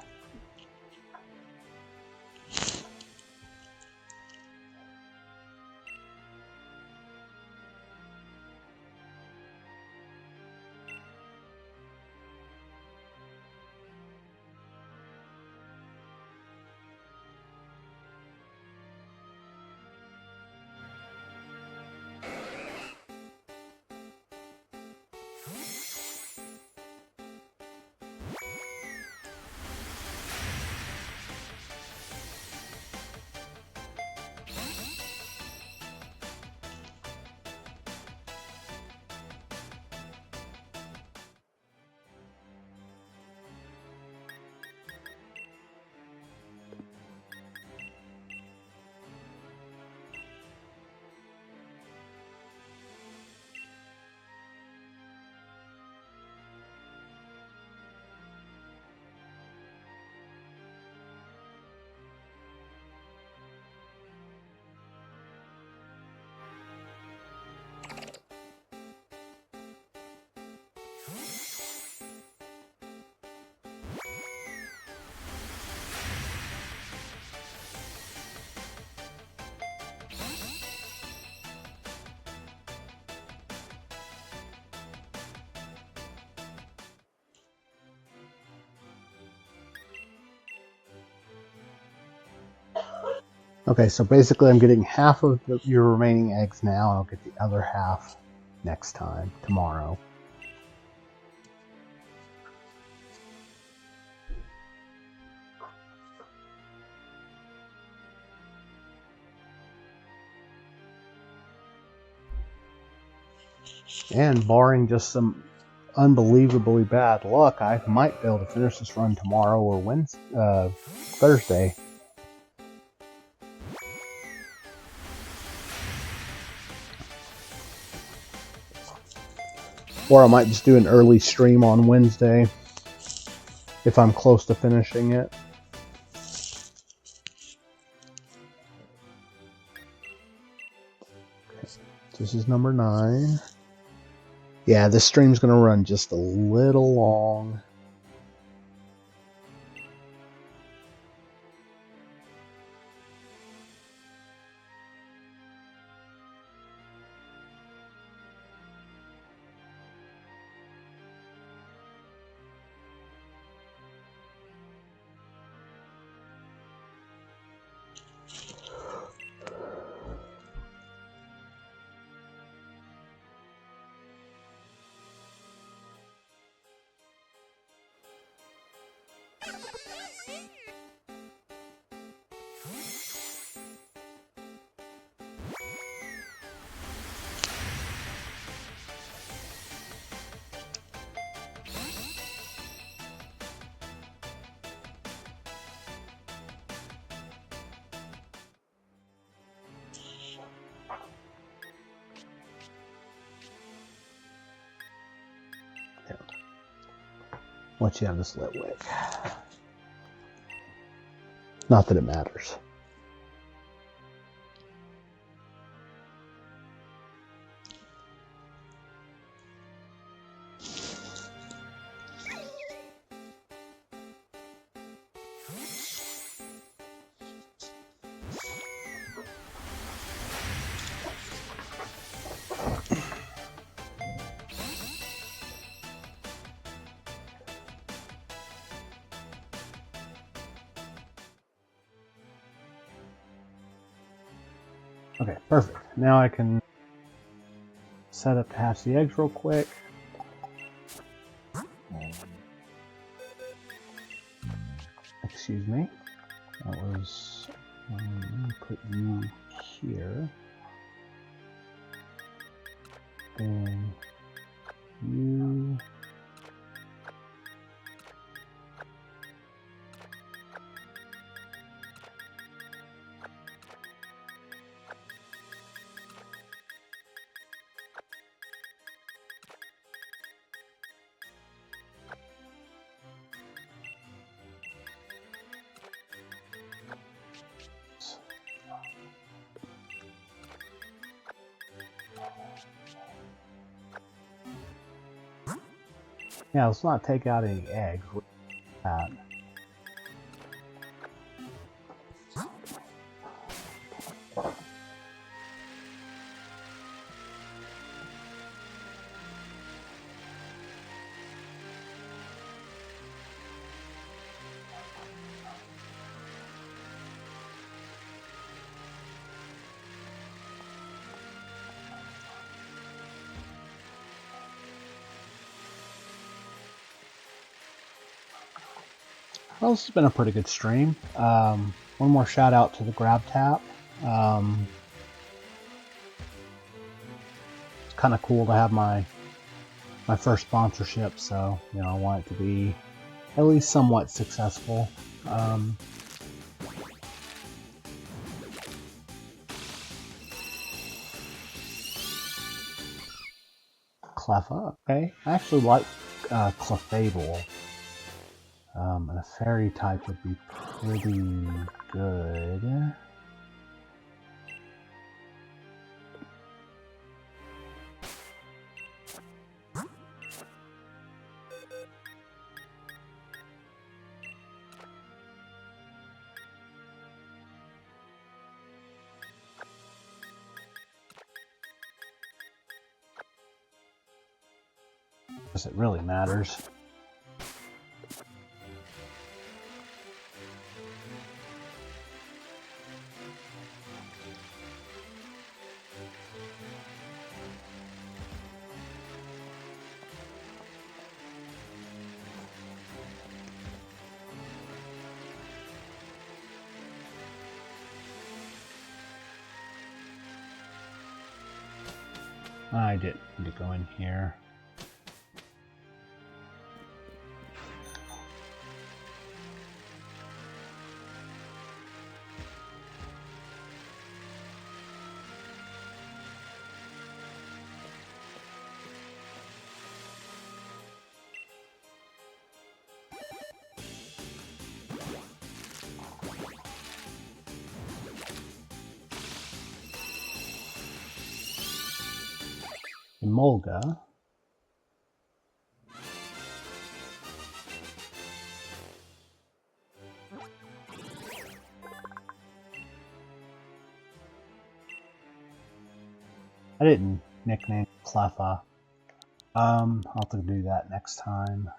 Speaker 1: Okay, so basically I'm getting half of your remaining eggs now, and I'll get the other half next time, tomorrow. And barring just some unbelievably bad luck, I might be able to finish this run tomorrow or Thursday. Or I might just do an early stream on Wednesday if I'm close to finishing it. Okay, this is number 9. Yeah, this stream's going to run just a little long. Let you have this lit wick. Not that it matters. Okay, perfect. Now I can set up to hatch the eggs real quick. Excuse me. That was... let me put you here. And you... Yeah, let's not take out any eggs. That. Well, this has been a pretty good stream. One more shout out to the Grab Tap. It's kind of cool to have my first sponsorship, so you know I want it to be at least somewhat successful. Cleffa, okay. I actually like Clefable. And a fairy type would be pretty good. Because it really matters. I didn't need to go in here. Emolga. I didn't nickname Cleffa. I'll have to do that next time.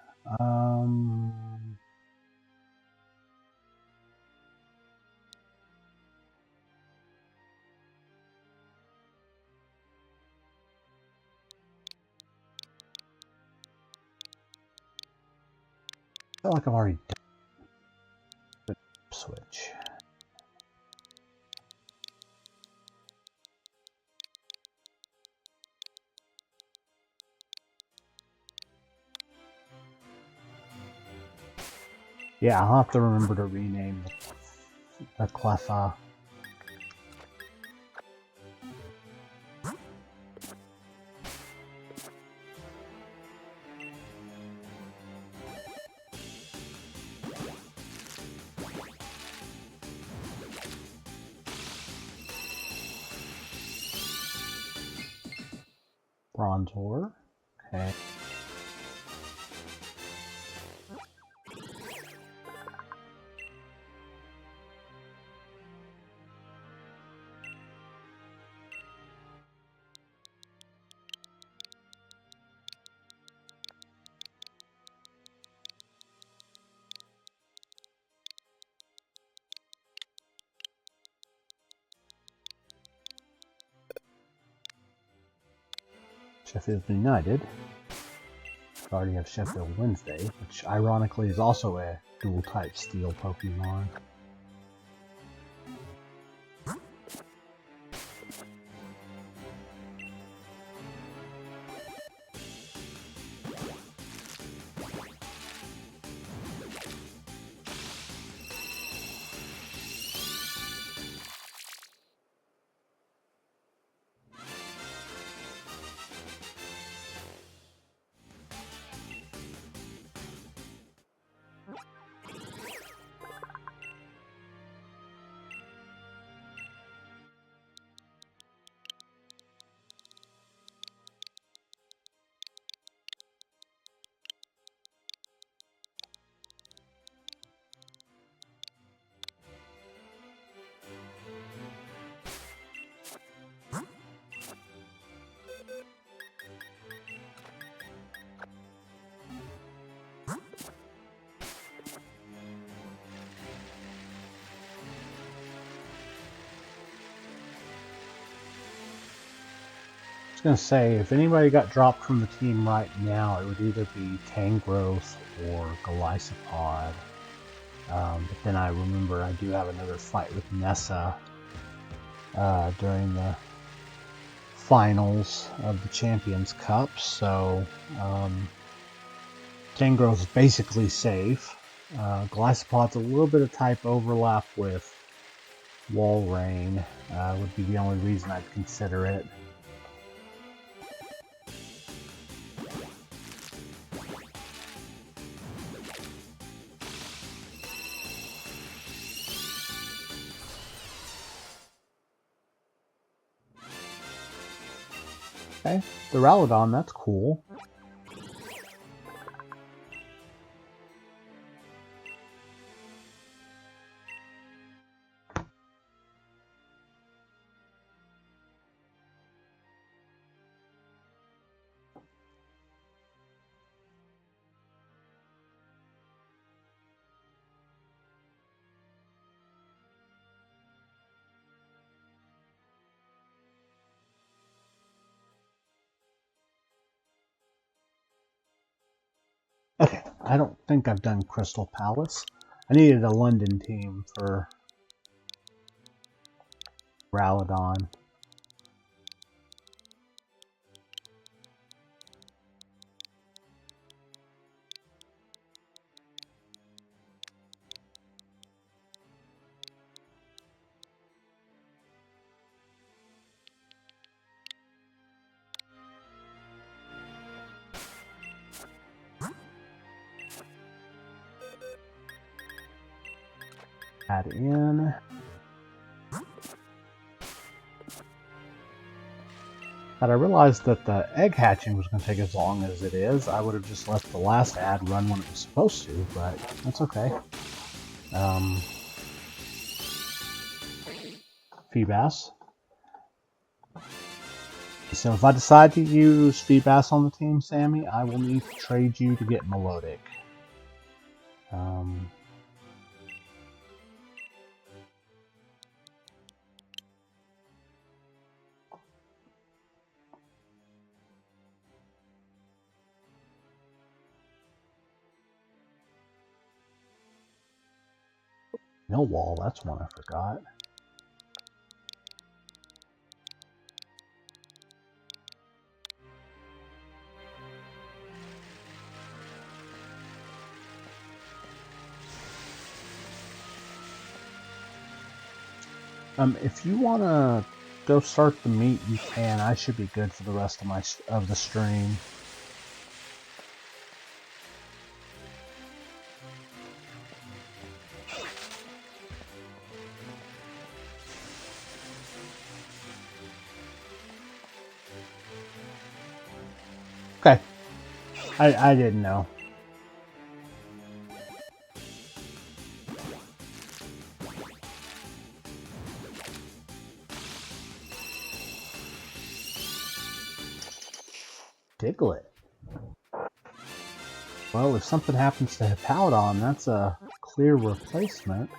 Speaker 1: I feel like I've already done the switch. Yeah, I'll have to remember to rename the Cleffa. Bronzor. Okay. Sheffield United. We already have Sheffield Wednesday, which ironically is also a dual type steel Pokemon. I was going to say, if anybody got dropped from the team right now, it would either be Tangrowth or Golisopod. But then I remember I do have another fight with Nessa during the finals of the Champions Cup, so Tangrowth is basically safe. Golisopod's a little bit of type overlap with Walrein, would be the only reason I'd consider it. Okay, the Ralladon, that's cool. Okay, I don't think I've done Crystal Palace. I needed a London team for Ralladon. add in. Had I realized that the egg hatching was going to take as long as it is, I would have just let the last ad run when it was supposed to, but that's okay. Feebas. So if I decide to use Feebas on the team, Sammy, I will need to trade you to get Melodic. Millwall, that's one I forgot. If you want to go start the meet, you can. I should be good for the rest of the stream. Okay. I didn't know. Diglett. Well, if something happens to Hippowdon, that's a clear replacement.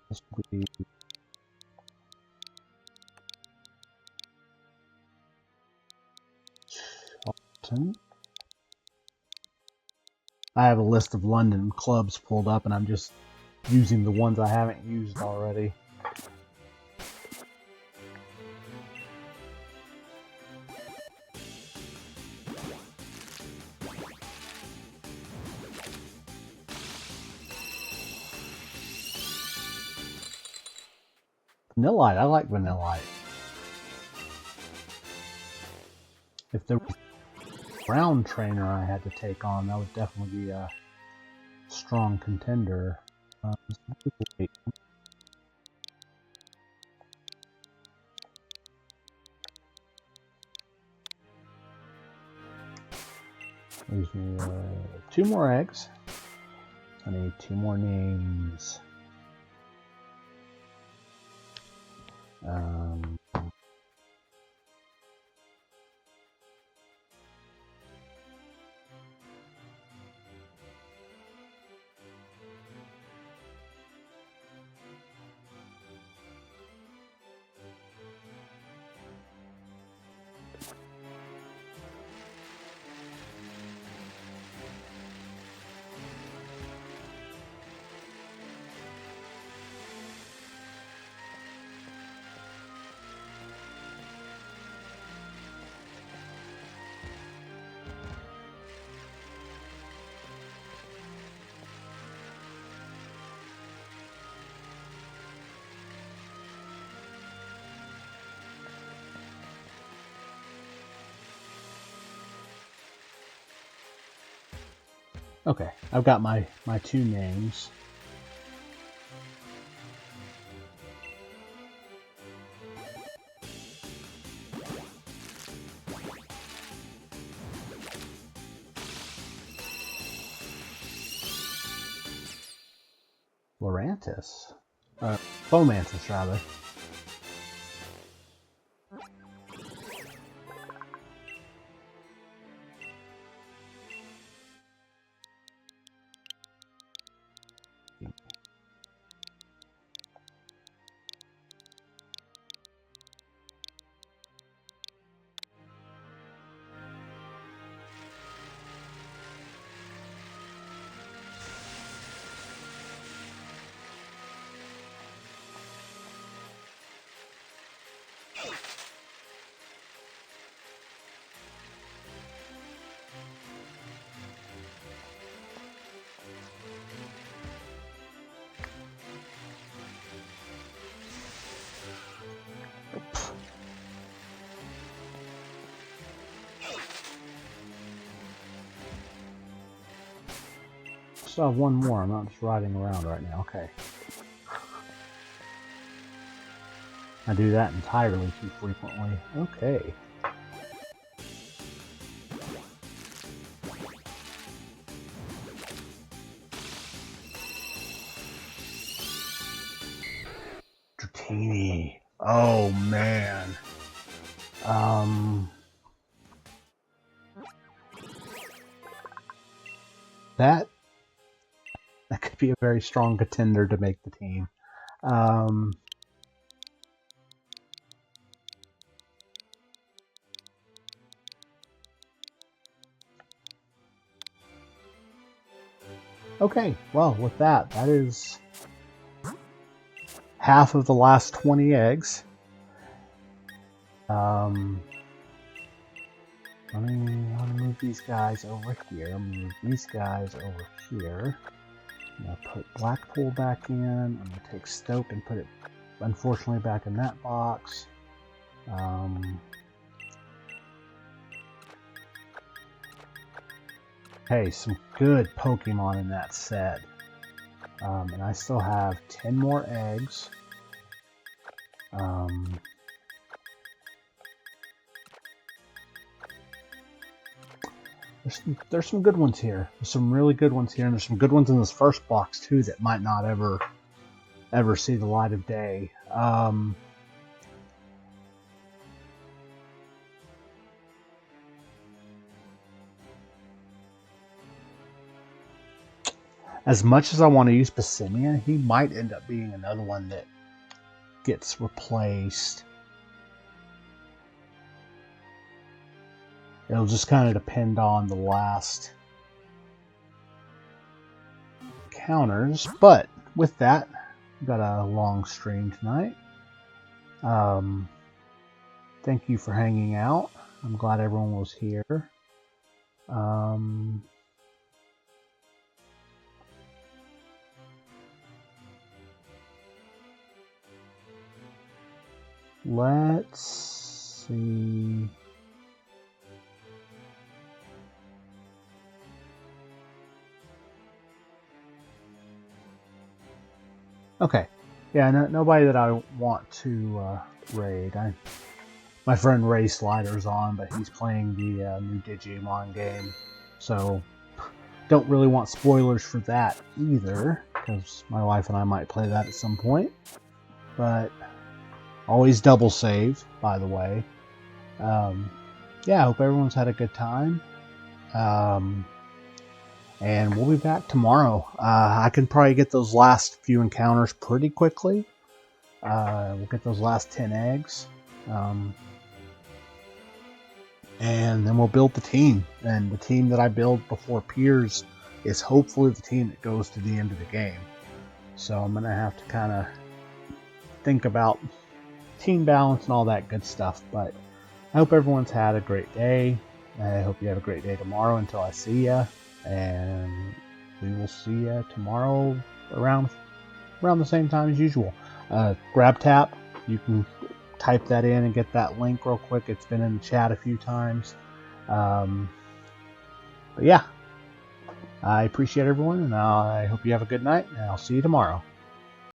Speaker 1: This will be Charlton. I have a list of London clubs pulled up, and I'm just using the ones I haven't used already. Vanillite, I like Vanillite. If there was a brown trainer I had to take on, that would definitely be a strong contender. Wait. Leaves me 2 more eggs. I need 2 more names. Okay, I've got my 2 names. Lorantis. Fomantis, rather. still have one more. I'm not just riding around right now. Okay. I do that entirely too frequently. Okay. Dratini. Oh man. That could be a very strong contender to make the team. Okay, well, with that, that is half of the last 20 eggs. Let me move these guys over here. I'm gonna move these guys over here. I'm gonna put Blackpool back in. I'm gonna take Stoke and put it, unfortunately, back in that box. Hey, some good Pokemon in that set. And I still have 10 more eggs. There's some good ones here. There's some really good ones here, and there's some good ones in this first box too that might not ever see the light of day. As much as I want to use Passimian, he might end up being another one that gets replaced. It'll just kind of depend on the last counters. But with that, we've got a long stream tonight. Thank you for hanging out. I'm glad everyone was here. Let's see. Okay. Yeah, nobody that I want to raid. My friend Ray Slider's on, but he's playing the new Digimon game. So, don't really want spoilers for that either, because my wife and I might play that at some point. But always double save, by the way. Yeah, I hope everyone's had a good time. And we'll be back tomorrow. I can probably get those last few encounters pretty quickly. We'll get those last 10 eggs. And then we'll build the team. And the team that I build before Piers is hopefully the team that goes to the end of the game. So I'm going to have to kind of think about team balance and all that good stuff. But I hope everyone's had a great day. I hope you have a great day tomorrow until I see you. And we will see you tomorrow around the same time as usual. Grab Tap, you can type that in and get that link real quick. It's been in the chat a few times. But yeah, I appreciate everyone, and I hope you have a good night, and I'll see you tomorrow.